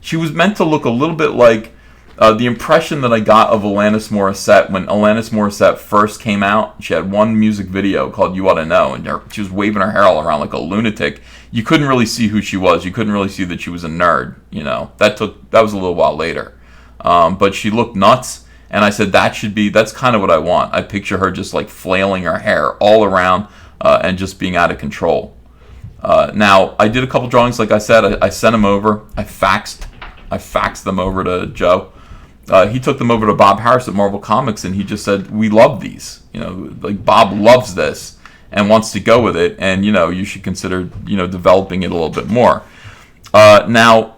She was meant to look a little bit like the impression that I got of Alanis Morissette when Alanis Morissette first came out. She had one music video called You Ought to Know, and she was waving her hair all around like a lunatic. You couldn't really see who she was. You couldn't really see that she was a nerd. That was a little while later. But she looked nuts, and I said that's kind of what I want. I picture her just like flailing her hair all around and just being out of control. Now, I did a couple drawings, like I said. I sent them over. I faxed them over to Joe. He took them over to Bob Harris at Marvel Comics, and he just said, "We love these. Like Bob loves this and wants to go with it, and you should consider developing it a little bit more." All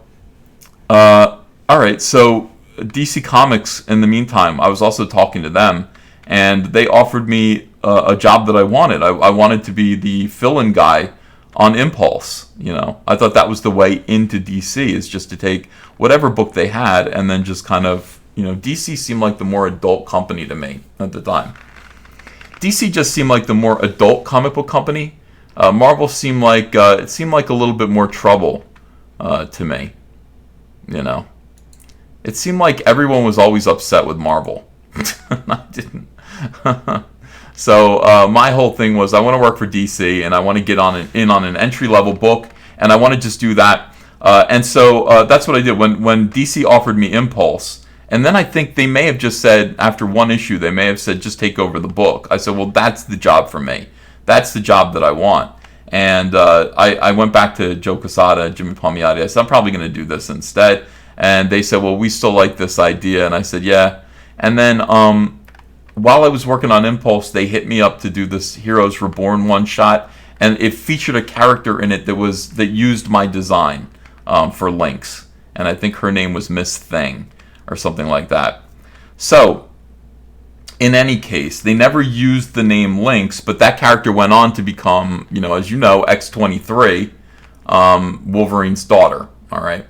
right. So DC Comics, in the meantime, I was also talking to them, and they offered me a job that I wanted. I wanted to be the fill-in guy on Impulse. I thought that was the way into DC, is just to take whatever book they had and then just kind of, DC seemed like the more adult company to me at the time. DC just seemed like the more adult comic book company, Marvel seemed like it seemed like a little bit more trouble to me. You know, it seemed like everyone was always upset with Marvel. I didn't. So my whole thing was I want to work for DC and I want to get in on an entry level book and I want to just do that. And so that's what I did when DC offered me Impulse. And then I think they may have just said after one issue they may have said just take over the book. I said, well, that's the job for me. That's the job that I want. And I went back to Joe Quesada, Jimmy Palmiotti. I said, I'm probably going to do this instead. And they said, well, we still like this idea. And I said, yeah. And then while I was working on Impulse, they hit me up to do this Heroes Reborn one-shot. And it featured a character in it that used my design for Lynx. And I think her name was Miss Thing or something like that. So in any case, they never used the name Lynx, but that character went on to become, as you know, X-23, Wolverine's daughter. All right.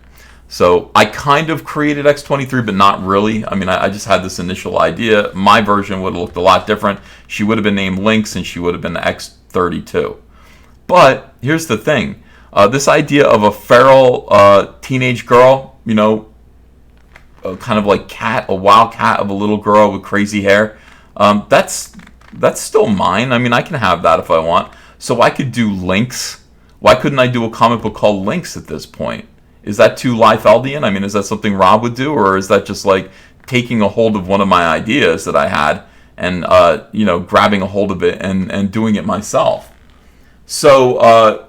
So I kind of created X-23, but not really. I mean, I just had this initial idea. My version would have looked a lot different. She would have been named Lynx, and she would have been X-32. But here's the thing. This idea of a feral teenage girl, kind of like a wild cat of a little girl with crazy hair, that's still mine. I mean, I can have that if I want. So I could do Lynx. Why couldn't I do a comic book called Lynx at this point? Is that too Liefeldian? I mean, is that something Rob would do? Or is that just like taking a hold of one of my ideas that I had and, grabbing a hold of it and doing it myself? So,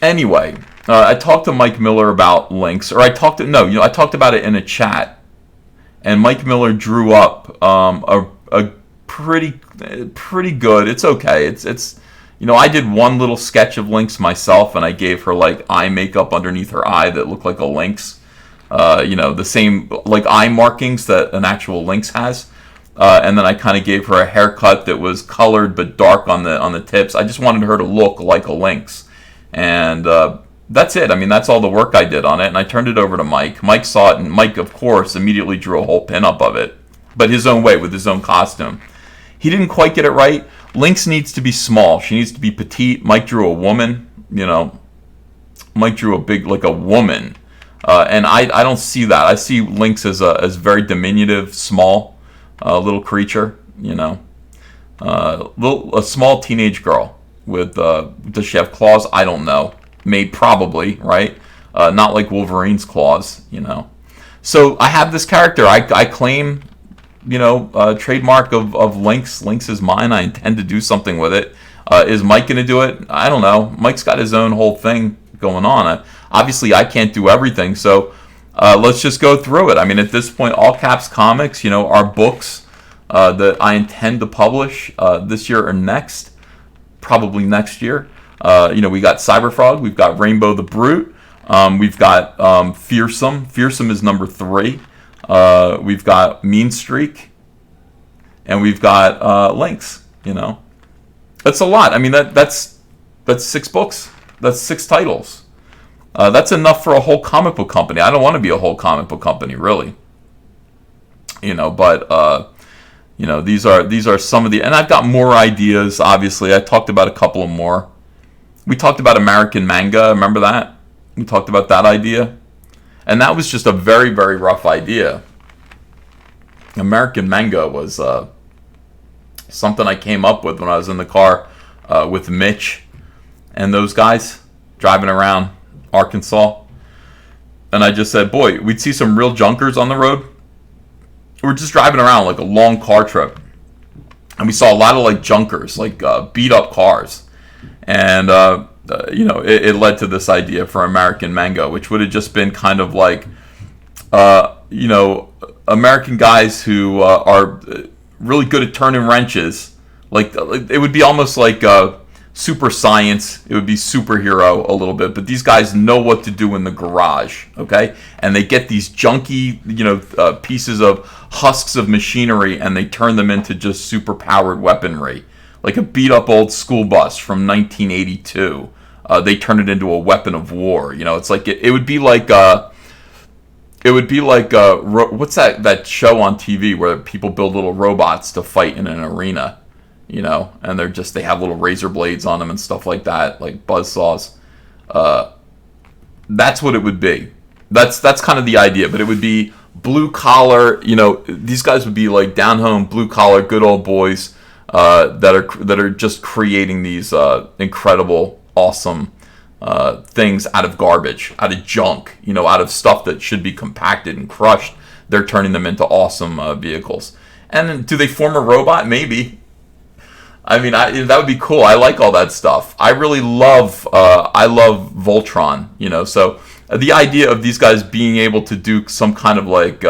anyway, I talked to Mike Miller about Lynx. Or I talked about it in a chat. And Mike Miller drew up a pretty good. It's okay. It's I did one little sketch of Lynx myself, and I gave her like eye makeup underneath her eye that looked like a lynx. The same like eye markings that an actual lynx has. And then I kind of gave her a haircut that was colored but dark on the tips. I just wanted her to look like a lynx, and that's it. I mean, that's all the work I did on it, and I turned it over to Mike. Mike saw it, and Mike, of course, immediately drew a whole pinup of it, but his own way with his own costume. He didn't quite get it right. Lynx needs to be small. She needs to be petite. Mike drew a woman. Mike drew a big, like a woman, and I don't see that. I see Lynx as very diminutive, small, little creature. A small teenage girl with. Does she have claws? I don't know. Maybe, probably, right? Not like Wolverine's claws. So I have this character. I claim. Trademark of Lynx. Lynx is mine. I intend to do something with it. Is Mike going to do it? I don't know. Mike's got his own whole thing going on. Obviously, I can't do everything, so let's just go through it. I mean, at this point, All Caps Comics, are books that I intend to publish this year or next, probably next year. We got Cyberfrog, we've got Rainbow the Brute, we've got Fearsome. Fearsome is number 3. We've got Mean Streak, and we've got Lynx. That's a lot. I mean, that's 6 books. That's 6 titles. That's enough for a whole comic book company. I don't want to be a whole comic book company, really. But these are some of the, and I've got more ideas. Obviously, I talked about a couple of more. We talked about American manga. Remember that? We talked about that idea. And that was just a very, very rough idea. American manga was something I came up with when I was in the car with Mitch and those guys driving around Arkansas. And I just said, boy, we'd see some real junkers on the road. We were just driving around like a long car trip. And we saw a lot of like junkers, like beat up cars. And it led to this idea for American manga, which would have just been kind of like, American guys who are really good at turning wrenches. Like it would be almost like super science. It would be superhero a little bit, but these guys know what to do in the garage, okay? And they get these junky, pieces of husks of machinery, and they turn them into just super powered weaponry, like a beat up old school bus from 1982. They turn it into a weapon of war. It's like it would be like what's that show on TV where people build little robots to fight in an arena? and they have little razor blades on them and stuff like that, like buzzsaws. That's what it would be. That's kind of the idea, but it would be blue collar. These guys would be like down home, blue collar, good old boys that are just creating these incredible, awesome things out of garbage, out of junk, out of stuff that should be compacted and crushed. They're turning them into awesome vehicles. And then, do they form a robot? Maybe. I mean, that would be cool. I like all that stuff. I really love Voltron, so the idea of these guys being able to do some kind of like,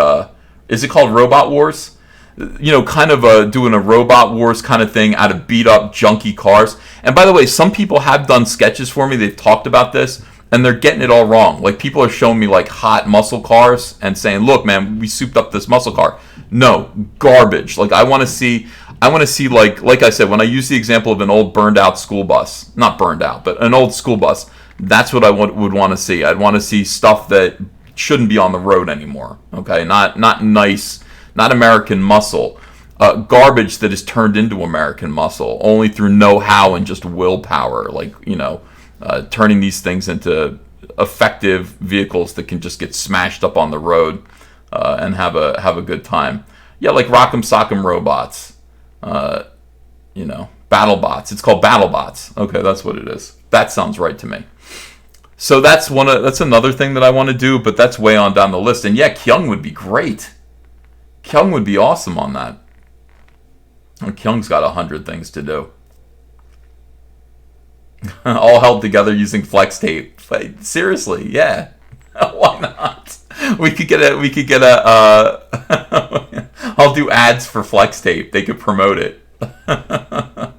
is it called Robot Wars? Kind of doing a Robot Wars kind of thing out of beat up junky cars. And by the way, some people have done sketches for me. They've talked about this, and they're getting it all wrong. Like, people are showing me like hot muscle cars and saying, look, man, we souped up this muscle car. No, garbage. Like, I want to see like I said, when I use the example of an old burned out school bus, not burned out, but an old school bus, that's what I would want to see. I'd want to see stuff that shouldn't be on the road anymore. Okay, not nice, not American muscle. Garbage that is turned into American muscle only through know-how and just willpower. Like, turning these things into effective vehicles that can just get smashed up on the road and have a good time. Yeah, like Rock'em Sock'em Robots. BattleBots. It's called BattleBots. Okay, that's what it is. That sounds right to me. So that's another thing that I want to do, but that's way on down the list. And yeah, Kyung would be great. Kyung would be awesome on that. And Kyung's got 100 things to do. All held together using flex tape. Like, seriously, yeah. Why not? We could get a I'll do ads for flex tape. They could promote it. That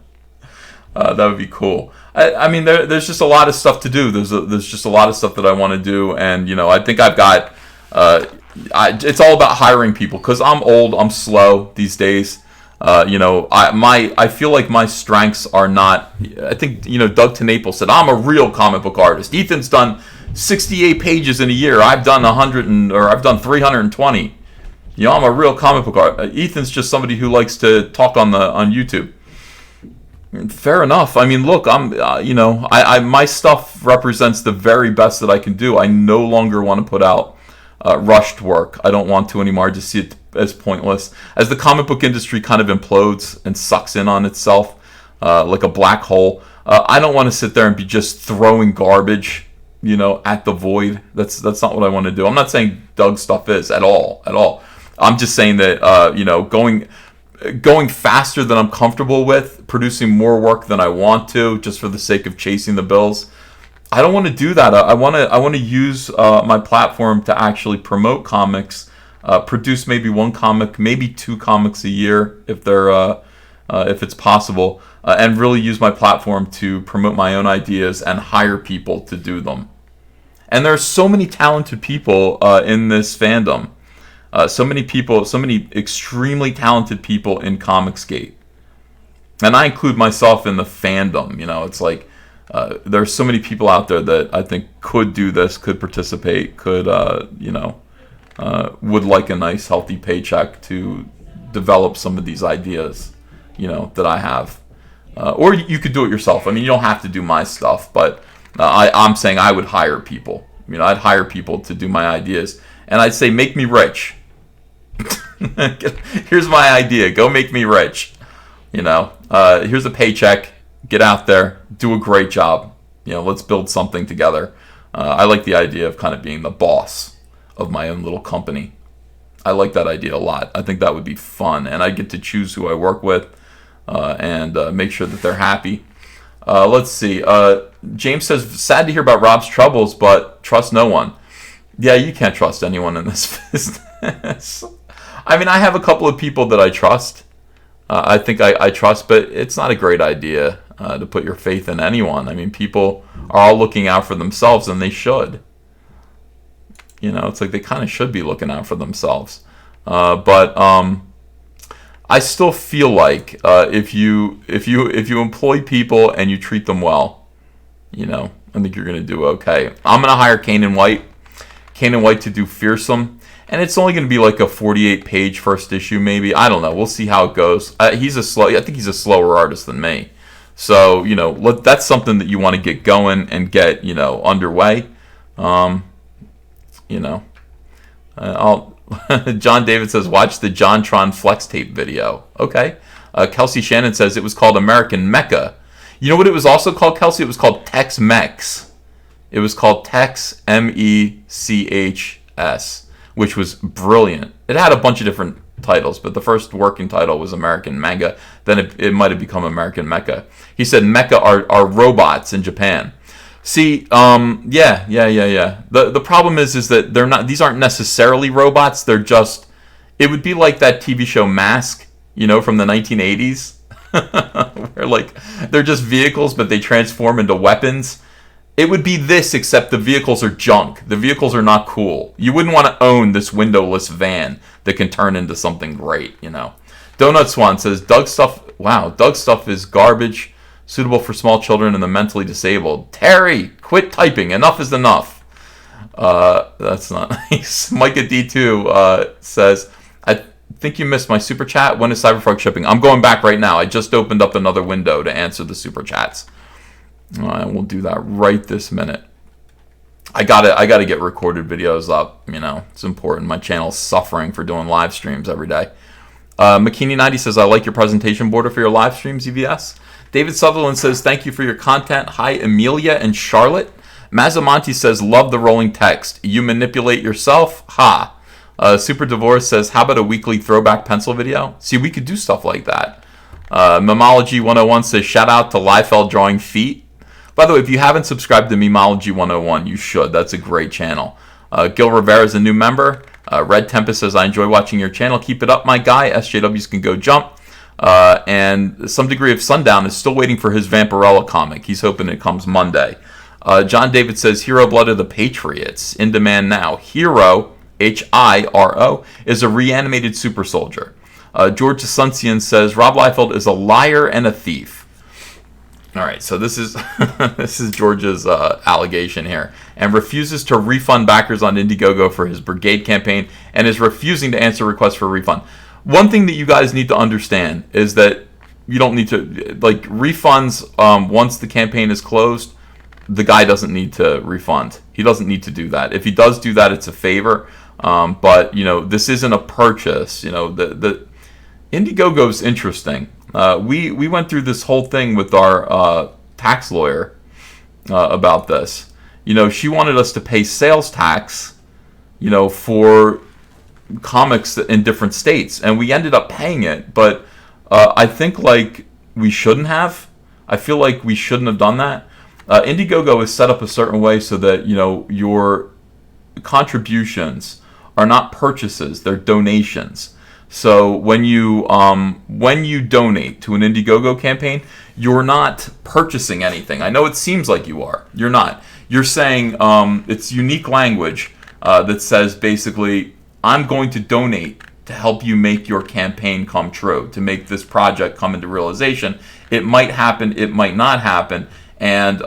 would be cool. I mean, there's just a lot of stuff to do. There's just a lot of stuff that I want to do, and I think I've got. It's all about hiring people, because I'm old, I'm slow these days. I feel like my strengths are not. I think Doug TeNaples said I'm a real comic book artist. Ethan's done 68 pages in a year. I've done 320. I'm a real comic book artist. Ethan's just somebody who likes to talk on YouTube. Fair enough. I mean, look, I'm my stuff represents the very best that I can do. I no longer want to put out rushed work. I don't want to anymore. I just see it as pointless. As the comic book industry kind of implodes and sucks in on itself like a black hole, I don't want to sit there and be just throwing garbage, at the void. That's not what I want to do. I'm not saying Doug's stuff is at all. I'm just saying that going faster than I'm comfortable with, producing more work than I want to, just for the sake of chasing the bills. I don't want to do that. I want to use my platform to actually promote comics, produce maybe one comic, maybe two comics a year if it's possible, and really use my platform to promote my own ideas and hire people to do them. And there are so many talented people in this fandom. So many extremely talented people in Comicsgate. And I include myself in the fandom. It's like there's so many people out there that I think could do this, could participate, could, would like a nice, healthy paycheck to develop some of these ideas, that I have. Or you could do it yourself. I mean, you don't have to do my stuff, but I'm saying I would hire people. I'd hire people to do my ideas. And I'd say, make me rich. Here's my idea. Go make me rich. Here's a paycheck. Get out there. Do a great job. Let's build something together. I like the idea of kind of being the boss of my own little company. I like that idea a lot. I think that would be fun. And I get to choose who I work with and make sure that they're happy. Let's see. James says, sad to hear about Rob's troubles, but trust no one. Yeah, you can't trust anyone in this business. I mean, I have a couple of people that I trust. I think I trust, but it's not a great idea to put your faith in anyone. I mean, people are all looking out for themselves, and they should. It's like they kind of should be looking out for themselves. But I still feel like if you employ people and you treat them well, I think you're going to do okay. I'm going to hire Kane and White. Kanan White to do Fearsome. And it's only going to be like a 48-page first issue, maybe. I don't know. We'll see how it goes. I think he's a slower artist than me. So, that's something that you want to get going and get, underway. John David says, watch the JonTron Flex Tape video. Okay. Kelsey Shannon says it was called American Mecca. You know what it was also called, Kelsey? It was called Tex-Mex. It was called Tex, M-E-C-H-S, which was brilliant. It had a bunch of different titles, but the first working title was American Manga. Then it might have become American Mecha. He said Mecha are robots in Japan. See, yeah. The problem is that they're not. These aren't necessarily robots. They're just. It would be like that TV show Mask, from the 1980s, where they're just vehicles, but they transform into weapons. It would be this, except the vehicles are junk. The vehicles are not cool. You wouldn't want to own this windowless van that can turn into something great, Donut Swan says, Doug stuff is garbage, suitable for small children and the mentally disabled. Terry, quit typing. Enough is enough. That's not nice. Micah D2 says, I think you missed my super chat. When is Cyberfrog shipping? I'm going back right now. I just opened up another window to answer the super chats. I will do that right this minute. I gotta get recorded videos up. It's important. My channel's suffering for doing live streams every day. McKinney90 says, I like your presentation border for your live streams, EVS. David Sutherland says, thank you for your content. Hi, Amelia and Charlotte. Mazamonti says, love the rolling text. You manipulate yourself? Ha. Super Divorce says, how about a weekly throwback pencil video? See, we could do stuff like that. Memology 101 says, shout out to Liefeld Drawing Feet. By the way, if you haven't subscribed to Memology 101, you should. That's a great channel. Gil Rivera is a new member. Red Tempest says, I enjoy watching your channel. Keep it up, my guy. SJWs can go jump. And some degree of Sundown is still waiting for his Vampirella comic. He's hoping it comes Monday. John David says, Hero Blood of the Patriots. In demand now. Hero, H-I-R-O, is a reanimated super soldier. George Asuncion says, Rob Liefeld is a liar and a thief. All right, so this is this is George's allegation here, and refuses to refund backers on Indiegogo for his Brigade campaign, and is refusing to answer requests for a refund. One thing that you guys need to understand is that you don't need to refunds once the campaign is closed. The guy doesn't need to refund. He doesn't need to do that. If he does do that, it's a favor. But this isn't a purchase. The Indiegogo is interesting. We went through this whole thing with our tax lawyer about this. She wanted us to pay sales tax, for comics in different states, and we ended up paying it. But I think we shouldn't have. I feel like we shouldn't have done that. Indiegogo is set up a certain way so that your contributions are not purchases; they're donations. So when you donate to an Indiegogo campaign, you're not purchasing anything. I know it seems like you are. You're not. You're saying it's unique language that says basically, I'm going to donate to help you make your campaign come true, to make this project come into realization. It might happen, it might not happen, and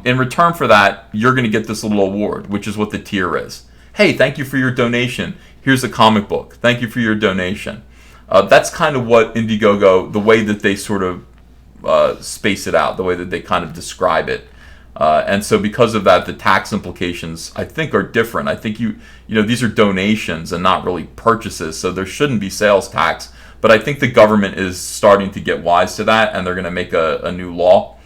in return for that, you're going to get this little award, which is what the tier is. Hey, thank you for your donation. Here's a comic book. Thank you for your donation. That's kind of what Indiegogo, the way that they sort of space it out, the way that they kind of describe it. And so because of that, the tax implications, I think, are different. I think these are donations and not really purchases, so there shouldn't be sales tax. But I think the government is starting to get wise to that, and they're going to make a new law.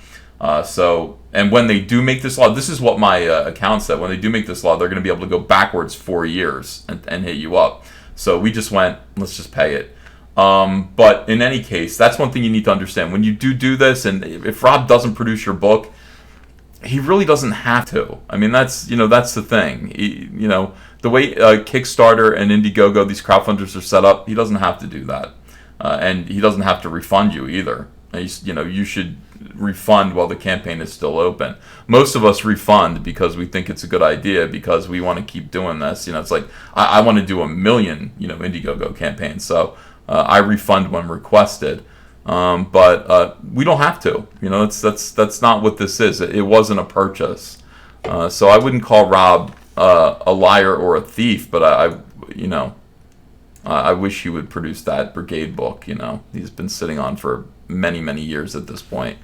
And when they do make this law, this is what my account said. When they do make this law, they're going to be able to go backwards 4 years and hit you up. So we just went, let's just pay it. But in any case, that's one thing you need to understand. When you do this, and if Rob doesn't produce your book, he really doesn't have to. I mean, that's the thing. The way Kickstarter and Indiegogo, these crowdfunders are set up, he doesn't have to do that. And he doesn't have to refund you either. You should refund while the campaign is still open. Most of us refund because we think it's a good idea, because we want to keep doing this. It's like I want to do 1 million Indiegogo campaigns, so I refund when requested. But we don't have to. That's not what this is. It wasn't a purchase, so I wouldn't call Rob a liar or a thief, but I wish he would produce that Brigade book. He's been sitting on for many years at this point.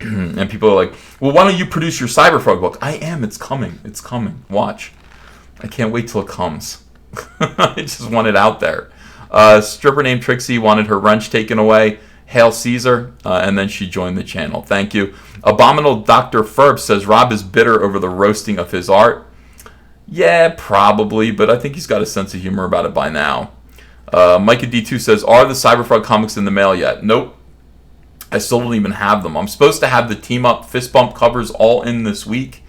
And people are like, well, why don't you produce your Cyberfrog book? I am. It's coming. Watch. I can't wait till it comes. I just want it out there. Stripper named Trixie wanted her wrench taken away. Hail Caesar. And then she joined the channel. Thank you. Abominable Dr. Ferb says Rob is bitter over the roasting of his art. Yeah, probably, but I think he's got a sense of humor about it by now. Micah D2 says, are the Cyberfrog comics in the mail yet? Nope. I still don't even have them. I'm supposed to have the Team Up Fist Bump covers all in this week.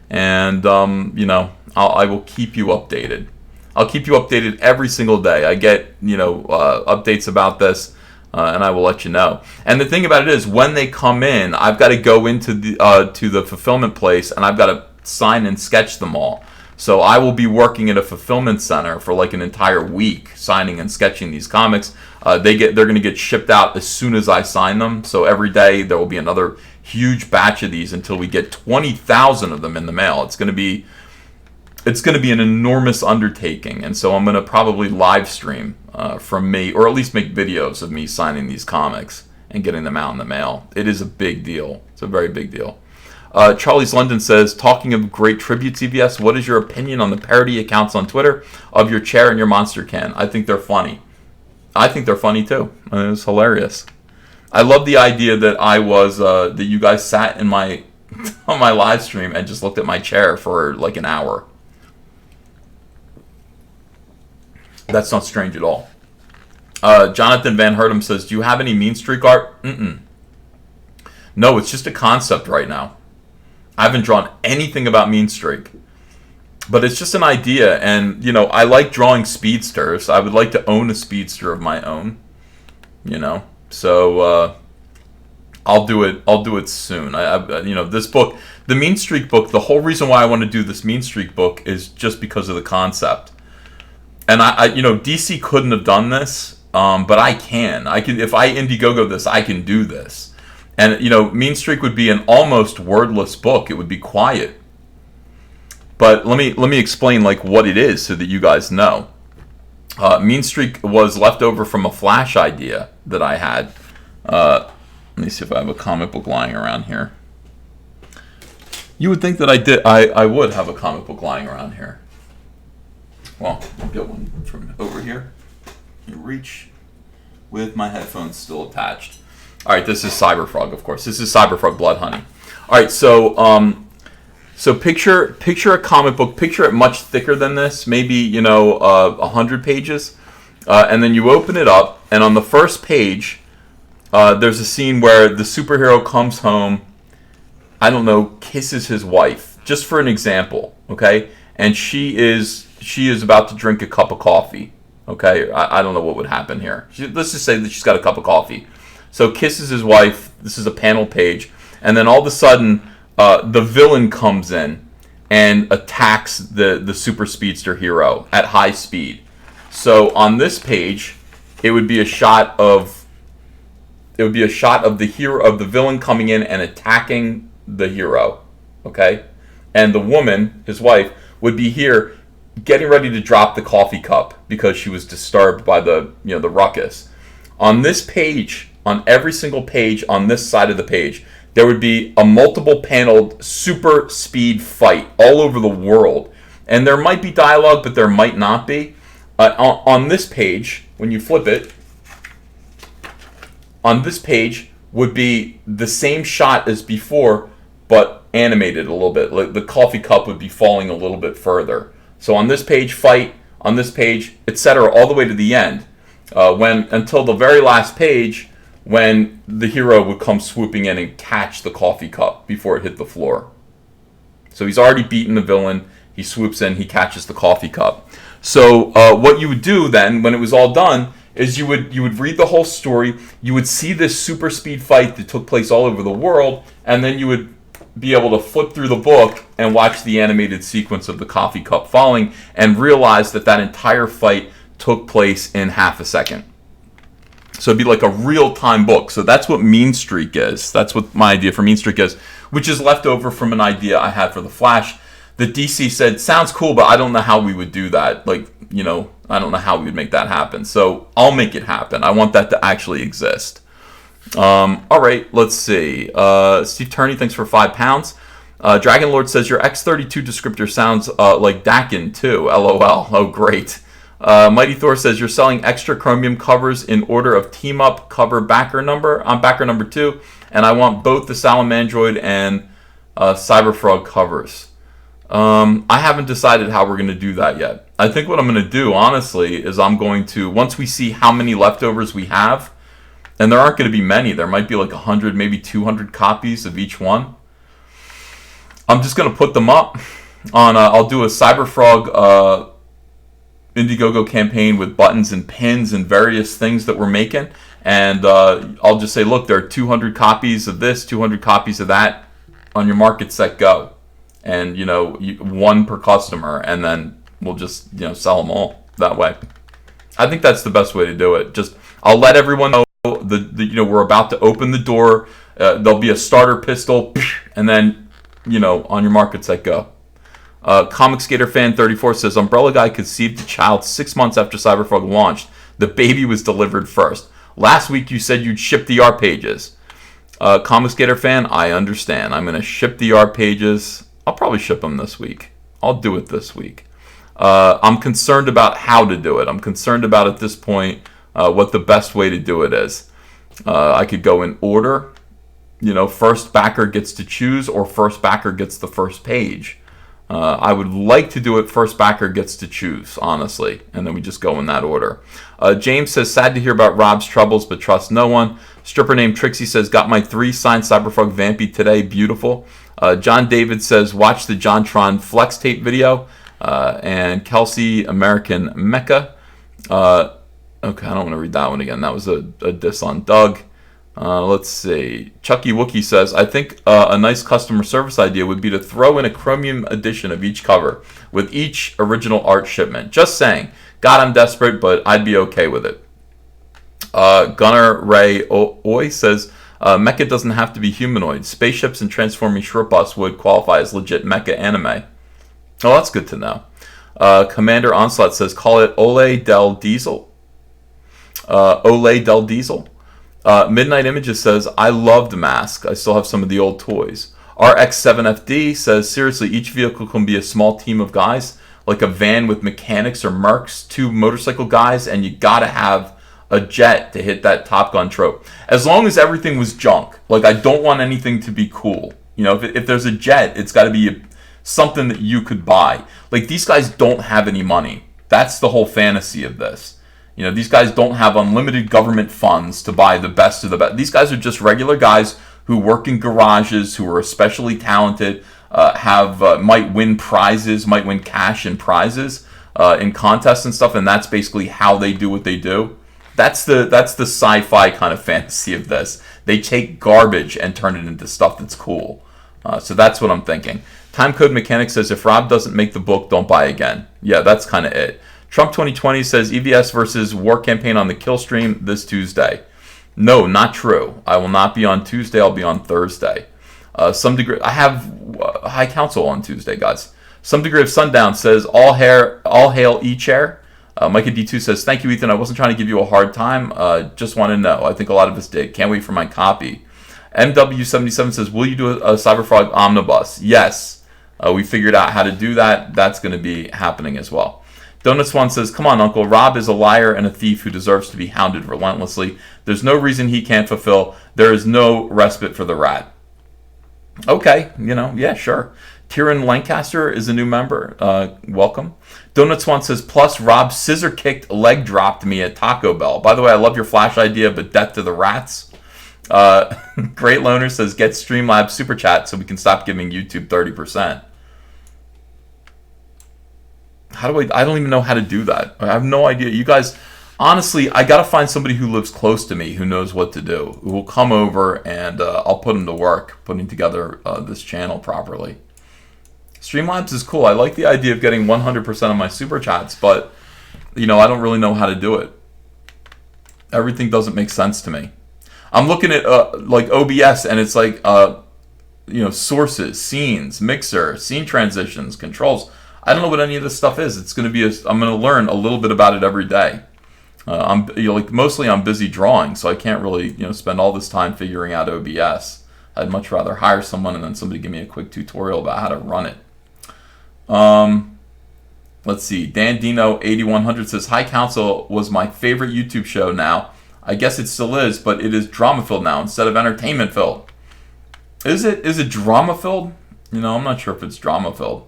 And, I will keep you updated. I'll keep you updated every single day. I get, updates about this, and I will let you know. And the thing about it is, when they come in, I've got to go into the fulfillment place, and I've got to sign and sketch them all. So I will be working at a fulfillment center for like an entire week, signing and sketching these comics. They're going to get shipped out as soon as I sign them. So every day there will be another huge batch of these until we get 20,000 of them in the mail. It's going to be an enormous undertaking, and so I'm going to probably live stream from me, or at least make videos of me signing these comics and getting them out in the mail. It is a big deal. It's a very big deal. Charlie's London says, talking of great tributes, CVS, what is your opinion on the parody accounts on Twitter of your chair and your monster can? I think they're funny. I think they're funny too. It's hilarious. I love the idea that that you guys sat in my on my live stream and just looked at my chair for like an hour. That's not strange at all. Jonathan Van Hertem says, do you have any Mean Streak art? No, it's just a concept right now. I haven't drawn anything about Mean Streak. But it's just an idea, and, I like drawing speedsters. I would like to own a speedster of my own, So, I'll do it soon. This book, the Mean Streak book, the whole reason why I want to do this Mean Streak book is just because of the concept. And DC couldn't have done this, but I can. If I Indiegogo this, I can do this. And, Mean Streak would be an almost wordless book. It would be quiet. But let me explain what it is so that you guys know. Mean Streak was left over from a Flash idea that I had. Let me see if I have a comic book lying around here. You would think that I would have a comic book lying around here. Well, I'll get one from over here. You reach with my headphones still attached. All right, this is Cyberfrog, of course. This is Cyberfrog Blood Honey. All right, so picture a comic book. Picture it much thicker than this, maybe 100 pages, and then you open it up, and on the first page, there's a scene where the superhero comes home. I don't know, kisses his wife, just for an example, okay? And she is about to drink a cup of coffee, okay? I don't know what would happen here. Let's just say that she's got a cup of coffee. So kisses his wife. This is a panel page. And then all of a sudden, the villain comes in and attacks the super speedster hero at high speed. So on this page, it would be a shot of the hero, of the villain coming in and attacking the hero, okay? And the woman, his wife, would be here getting ready to drop the coffee cup because she was disturbed by the ruckus. On this page, on every single page on this side of the page, there would be a multiple paneled super speed fight all over the world. And there might be dialogue, but there might not be. On this page, when you flip it, on this page would be the same shot as before, but animated a little bit. Like the coffee cup would be falling a little bit further. So on this page, fight. On this page, etc., all the way to the end. Until the very last page, when the hero would come swooping in and catch the coffee cup before it hit the floor. So he's already beaten the villain. He swoops in. He catches the coffee cup. So what you would do then, when it was all done, is you would read the whole story. You would see this super speed fight that took place all over the world, and then you would be able to flip through the book and watch the animated sequence of the coffee cup falling and realize that entire fight took place in half a second. So it'd be like a real-time book. So that's what Mean Streak is. That's what my idea for Mean Streak is, which is left over from an idea I had for The Flash. the DC said, sounds cool, but I don't know how we would do that. Like, you know, I don't know how we would make that happen. So I'll make it happen. I want that to actually exist. All right, let's see. Steve Turney, thanks for £5. Dragon Lord says, your X32 descriptor sounds like Dakin too. LOL. Oh, great. Mighty Thor says, you're selling extra chromium covers in order of team up cover backer number. I'm backer number 2, and I want both the Salamandroid and Cyberfrog covers. I haven't decided how we're going to do that yet. I think what I'm going to do, honestly, is I'm going to, once we see how many leftovers we have, and there aren't going to be many, there might be like 100, maybe 200 copies of each one, I'm just going to put them up on, I'll do a Cyberfrog Indiegogo campaign with buttons and pins and various things that we're making, and I'll just say, look, there are 200 copies of this, 200 copies of that, on your market, set, go. And, you know, one per customer, and then we'll just, you know, sell them all that way. I think that's the best way to do it. Just, I'll let everyone know you know, we're about to open the door. There'll be a starter pistol, and then, you know, on your market, set, go. Comic Skater Fan 34 says, Umbrella Guy conceived a child 6 months after Cyberfrog launched. The baby was delivered first. Last week you said you'd ship the art pages. Comic Skater Fan, I understand. I'm going to ship the art pages. I'll probably ship them this week. I'll do it this week. I'm concerned about how to do it. I'm concerned about, at this point, what the best way to do it is. I could go in order. You know, first backer gets to choose, or first backer gets the first page. I would like to do it first backer gets to choose, honestly, and then we just go in that order. James says, sad to hear about Rob's troubles, but trust no one. Stripper named Trixie says, got my 3 signed Cyberfrog Vampy today, beautiful. John David says, watch the JonTron Flex Tape video. And Kelsey American Mecca. Okay, I don't want to read that one again. That was a diss on Doug. Let's see. Chucky Wookie says, I think a nice customer service idea would be to throw in a chromium edition of each cover with each original art shipment. Just saying. God, I'm desperate, but I'd be okay with it. Gunnar Ray Oi says, mecha doesn't have to be humanoid. Spaceships and transforming shrimp would qualify as legit mecha anime. Oh, that's good to know. Commander Onslaught says, call it Ole del Diesel. Ole del Diesel. Midnight Images says, I loved Mask. I still have some of the old toys. RX7FD says, seriously, each vehicle can be a small team of guys, like a van with mechanics or mercs, 2 motorcycle guys, and you gotta have a jet to hit that Top Gun trope. As long as everything was junk. Like, I don't want anything to be cool. You know, if there's a jet, it's gotta be something that you could buy. Like, these guys don't have any money. That's the whole fantasy of this. You know, these guys don't have unlimited government funds to buy the best of the best. These guys are just regular guys who work in garages, who are especially talented, might win prizes, might win cash and prizes in contests and stuff, and that's basically how they do what they do. That's the sci-fi kind of fantasy of this. They take garbage and turn it into stuff that's cool. So that's what I'm thinking. Timecode Mechanic says, if Rob doesn't make the book, don't buy again. Yeah, that's kind of it. Trump 2020 says, EVS versus War Campaign on the Kill Stream this Tuesday. No, not true. I will not be on Tuesday. I'll be on Thursday. Some degree. I have High Council on Tuesday, guys. Some degree of sundown says, all hail E-Chair. Micah D2 says, thank you, Ethan. I wasn't trying to give you a hard time. Just want to know. I think a lot of us did. Can't wait for my copy. MW77 says, will you do a Cyberfrog omnibus? Yes. We figured out how to do that. That's going to be happening as well. Donut Swan says, come on, Uncle. Rob is a liar and a thief who deserves to be hounded relentlessly. There's no reason he can't fulfill. There is no respite for the rat. Okay, yeah, sure. Kieran Lancaster is a new member. Welcome. Donut Swan says, plus Rob scissor kicked, leg dropped me at Taco Bell. By the way, I love your Flash idea, but death to the rats. Great Loner says, get Streamlabs Super Chat so we can stop giving YouTube 30%. How do I don't even know how to do that. I have no idea. You guys, honestly, I got to find somebody who lives close to me who knows what to do, who will come over and I'll put them to work putting together this channel properly. Streamlabs is cool. I like the idea of getting 100% of my Super Chats, but, I don't really know how to do it. Everything doesn't make sense to me. I'm looking at, like, OBS, and it's like, sources, scenes, mixer, scene transitions, controls. I don't know what any of this stuff is. It's going to be I'm going to learn a little bit about it every day. Mostly I'm busy drawing, so I can't really spend all this time figuring out OBS. I'd much rather hire someone and then somebody give me a quick tutorial about how to run it. Let's see. Dan Dino 8100 says, "High Council was my favorite YouTube show. Now I guess it still is, but it is drama filled now instead of entertainment filled." Is it drama filled? I'm not sure if it's drama filled.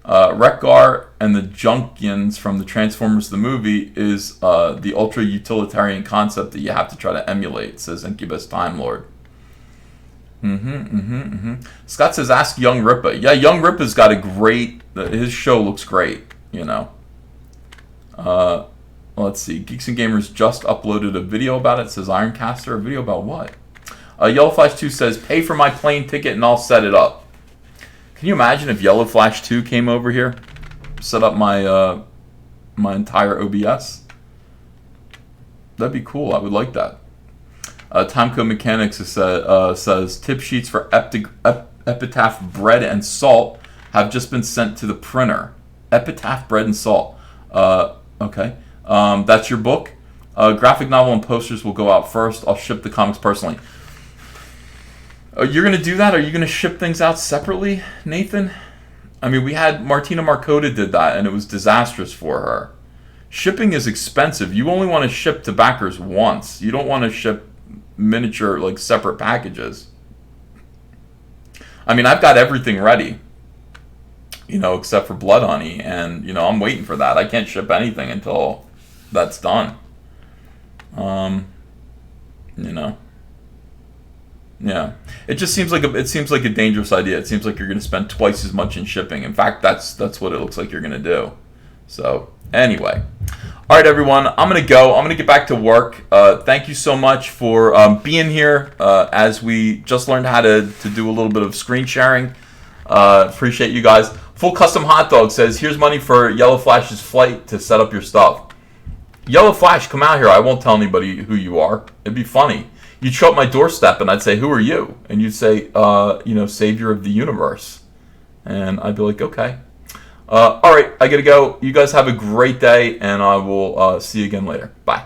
Rekgar and the Junkians from the Transformers the movie is the ultra utilitarian concept that you have to try to emulate, says Incubus Time Lord. Scott says, "Ask Young Rippa." Yeah, Young Rippa's got a great. His show looks great. Let's see. Geeks and Gamers just uploaded a video about it. Says Ironcaster. A video about what? Yellow Flash 2 says, "Pay for my plane ticket and I'll set it up." Can you imagine if Yellow Flash 2 came over here, set up my entire OBS? That'd be cool. I would like that. Timecode Mechanics says tip sheets for Epitaph bread and salt have just been sent to the printer. Epitaph bread and salt. Okay. That's your book. Graphic novel and posters will go out first. I'll ship the comics personally. You're going to do that? Are you going to ship things out separately, Nathan? I mean, we had Martina Markota did that, and it was disastrous for her. Shipping is expensive. You only want to ship to backers once. You don't want to ship miniature, separate packages. I mean, I've got everything ready, except for Blood Honey, and, I'm waiting for that. I can't ship anything until that's done. Yeah, it just seems like a dangerous idea. It seems like you're going to spend twice as much in shipping. In fact, that's what it looks like you're going to do. So anyway, all right, everyone, I'm going to go. I'm going to get back to work. Thank you so much for being here as we just learned how to do a little bit of screen sharing. Appreciate you guys. Full Custom Hot Dog says, "Here's money for Yellow Flash's flight to set up your stuff." Yellow Flash, come out here. I won't tell anybody who you are. It'd be funny. You'd show up my doorstep and I'd say, "Who are you?" And you'd say, "Savior of the universe." And I'd be like, "Okay." All right, I gotta go. You guys have a great day, and I will see you again later. Bye.